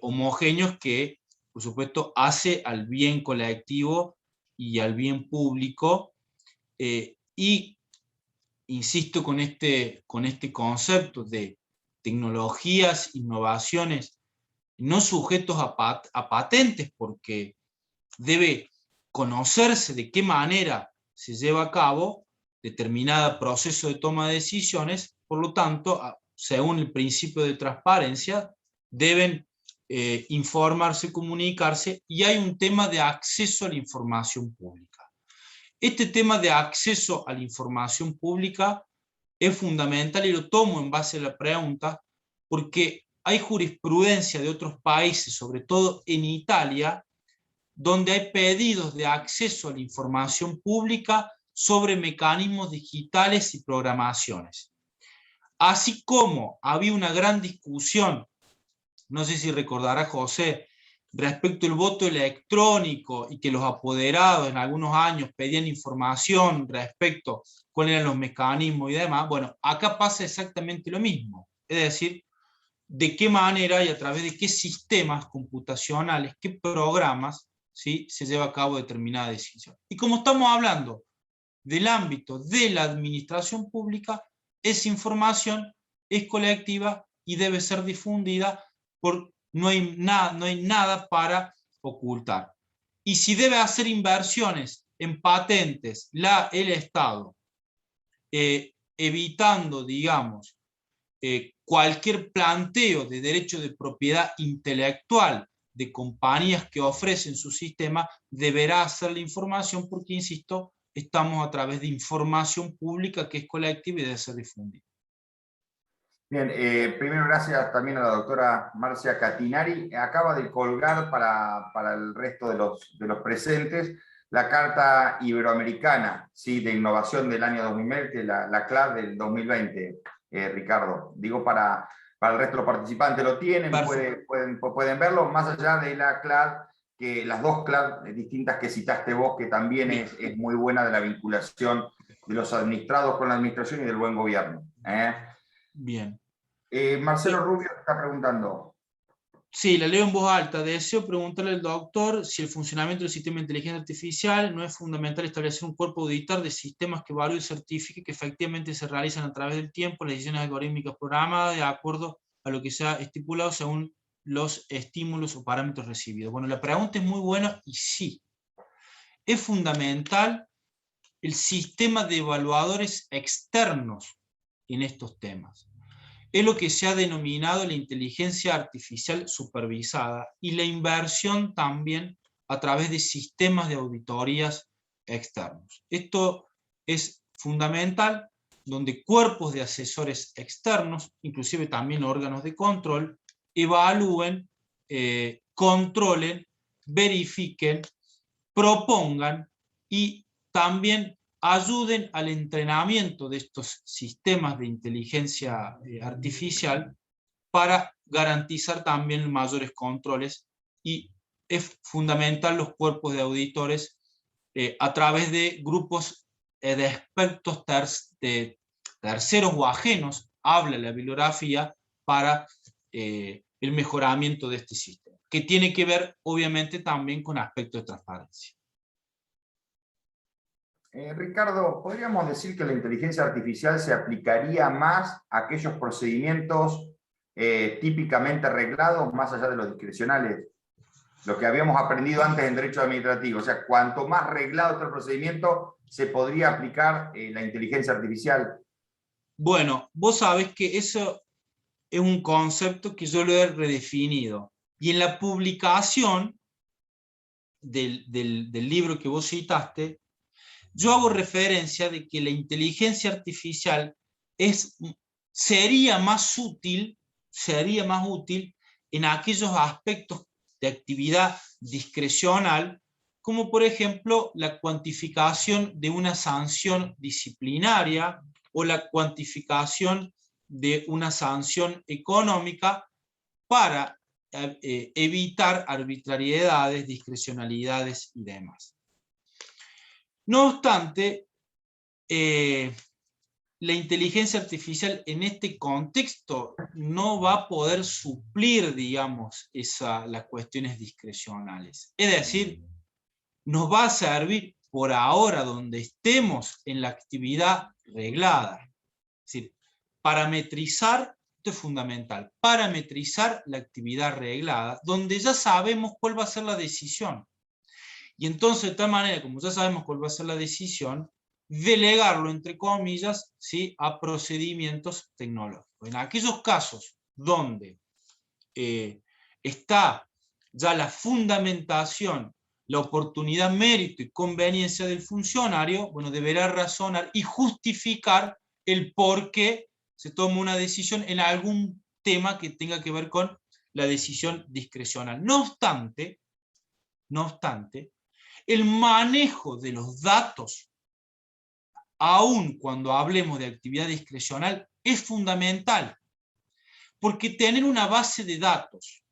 homogéneos que, por supuesto, hace al bien colectivo y al bien público, y insisto con este concepto de tecnologías, innovaciones, no sujetos a patentes, porque debe conocerse de qué manera se lleva a cabo determinado proceso de toma de decisiones. Por lo tanto, según el principio de transparencia, deben informarse, comunicarse, y hay un tema de acceso a la información pública. Este tema de acceso a la información pública es fundamental, y lo tomo en base a la pregunta, porque hay jurisprudencia de otros países, sobre todo en Italia, donde hay pedidos de acceso a la información pública sobre mecanismos digitales y programaciones. Así como había una gran discusión, no sé si recordará José, respecto al voto electrónico, y que los apoderados en algunos años pedían información respecto a cuáles eran los mecanismos y demás. Bueno, acá pasa exactamente lo mismo. Es decir, de qué manera y a través de qué sistemas computacionales, qué programas, ¿sí?, se lleva a cabo determinada decisión. Y como estamos hablando del ámbito de la administración pública, esa información es colectiva y debe ser difundida, por no hay nada para ocultar. Y si debe hacer inversiones en patentes el Estado, evitando, digamos, cualquier planteo de derecho de propiedad intelectual de compañías que ofrecen su sistema, deberá hacer la información, porque, insisto, estamos a través de información pública que es colectiva y debe ser difundida. Bien, primero gracias también a la doctora Marcia Catinari. Acaba de colgar para el resto de los presentes la Carta Iberoamericana, ¿sí?, de Innovación del año 2020, la CLAD del 2020, Ricardo. Digo, para el resto de los participantes lo tienen, pueden verlo, más allá de la CLAD, que las dos CLAD distintas que citaste vos, que también es muy buena, de la vinculación de los administrados con la administración y del buen gobierno. Bien. Marcelo Rubio está preguntando. Sí, la leo en voz alta. Deseo preguntarle al doctor si el funcionamiento del sistema de inteligencia artificial no es fundamental establecer un cuerpo auditor de sistemas que evalúe y certifique que efectivamente se realizan a través del tiempo las decisiones algorítmicas programadas de acuerdo a lo que se ha estipulado según los estímulos o parámetros recibidos. Bueno, la pregunta es muy buena y sí. Es fundamental el sistema de evaluadores externos en estos temas. Es lo que se ha denominado la inteligencia artificial supervisada y la inversión también a través de sistemas de auditorías externos. Esto es fundamental, donde cuerpos de asesores externos, inclusive también órganos de control, evalúen, controlen, verifiquen, propongan y también ayuden al entrenamiento de estos sistemas de inteligencia artificial para garantizar también mayores controles, y es fundamental los cuerpos de auditores a través de grupos de expertos terceros o ajenos, habla la bibliografía, para el mejoramiento de este sistema, que tiene que ver obviamente también con aspectos de transparencia. Ricardo, ¿podríamos decir que la inteligencia artificial se aplicaría más a aquellos procedimientos típicamente reglados, más allá de los discrecionales? Lo que habíamos aprendido antes en derecho administrativo. O sea, cuanto más reglado está el procedimiento, se podría aplicar la inteligencia artificial. Bueno, vos sabés que eso es un concepto que yo lo he redefinido. Y en la publicación del libro que vos citaste, yo hago referencia de que la inteligencia artificial sería más útil en aquellos aspectos de actividad discrecional, como por ejemplo la cuantificación de una sanción disciplinaria o la cuantificación de una sanción económica, para evitar arbitrariedades, discrecionalidades y demás. No obstante, la inteligencia artificial en este contexto no va a poder suplir, digamos, las cuestiones discrecionales. Es decir, nos va a servir por ahora, donde estemos en la actividad reglada. Es decir, parametrizar, esto es fundamental, parametrizar la actividad reglada, donde ya sabemos cuál va a ser la decisión. Y entonces, de tal manera, como ya sabemos cuál va a ser la decisión, delegarlo, entre comillas, ¿sí?, a procedimientos tecnológicos. En aquellos casos donde está ya la fundamentación, la oportunidad, mérito y conveniencia del funcionario, bueno, deberá razonar y justificar el por qué se toma una decisión en algún tema que tenga que ver con la decisión discrecional. No obstante, el manejo de los datos, aun cuando hablemos de actividad discrecional, es fundamental, porque tener una base de datos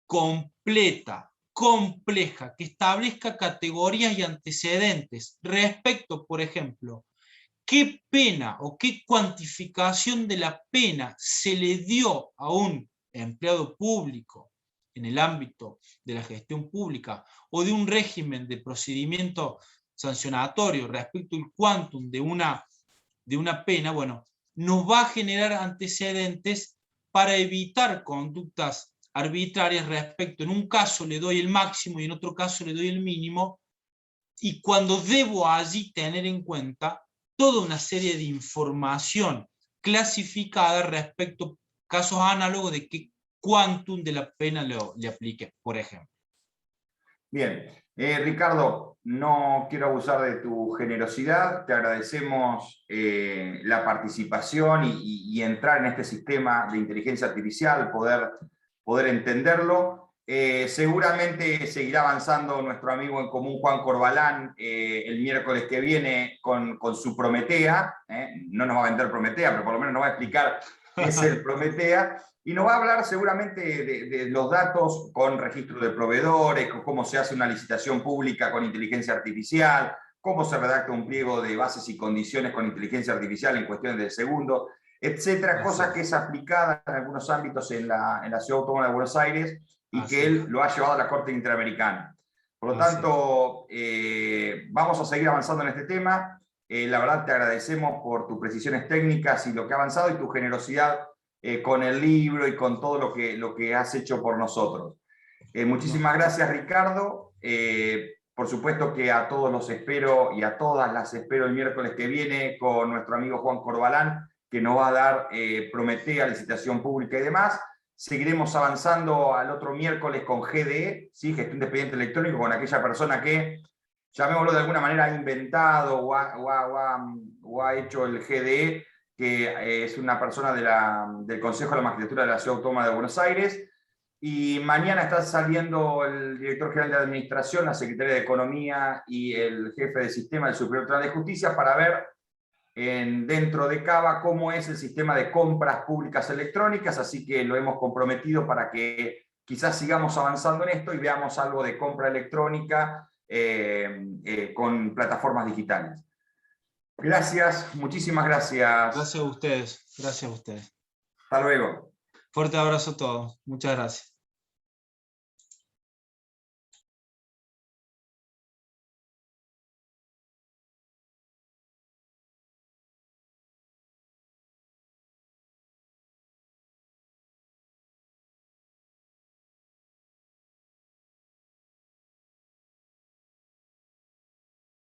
completa, compleja, que establezca categorías y antecedentes respecto, por ejemplo, qué pena o qué cuantificación de la pena se le dio a un empleado público en el ámbito de la gestión pública, o de un régimen de procedimiento sancionatorio respecto al quantum de una pena, bueno, nos va a generar antecedentes para evitar conductas arbitrarias respecto, en un caso le doy el máximo y en otro caso le doy el mínimo, y cuando debo allí tener en cuenta toda una serie de información clasificada respecto a casos análogos de qué quantum de la pena le aplique, por ejemplo. Bien, Ricardo, no quiero abusar de tu generosidad, te agradecemos la participación y entrar en este sistema de inteligencia artificial, poder entenderlo. Seguramente seguirá avanzando nuestro amigo en común Juan Corbalán el miércoles que viene con su Prometea. No nos va a vender Prometea, pero por lo menos nos va a explicar qué es el Prometea. Y nos va a hablar seguramente de los datos con registro de proveedores, con cómo se hace una licitación pública con inteligencia artificial, cómo se redacta un pliego de bases y condiciones con inteligencia artificial en cuestiones de segundo, etcétera. Cosas que es aplicada en algunos ámbitos en la Ciudad Autónoma de Buenos Aires y que él lo ha llevado a la Corte Interamericana. Por lo tanto, vamos a seguir avanzando en este tema. La verdad te agradecemos por tus precisiones técnicas y lo que ha avanzado y tu generosidad con el libro y con todo lo que has hecho por nosotros. Muchísimas gracias, Ricardo. Por supuesto que a todos los espero y a todas las espero el miércoles que viene con nuestro amigo Juan Corbalán, que nos va a dar Prometea, licitación pública y demás. Seguiremos avanzando al otro miércoles con GDE, ¿sí? Gestión de expediente electrónico, con aquella persona que, llamémoslo de alguna manera, ha inventado o ha hecho el GDE, que es una persona del Consejo de la Magistratura de la Ciudad Autónoma de Buenos Aires. Y mañana está saliendo el director general de Administración, la secretaria de Economía y el jefe de sistema del Superior Tribunal de Justicia para ver dentro de Cava cómo es el sistema de compras públicas electrónicas, así que lo hemos comprometido para que quizás sigamos avanzando en esto y veamos algo de compra electrónica con plataformas digitales. Gracias, muchísimas gracias. Gracias a ustedes, gracias a ustedes. Hasta luego. Fuerte abrazo a todos, muchas gracias.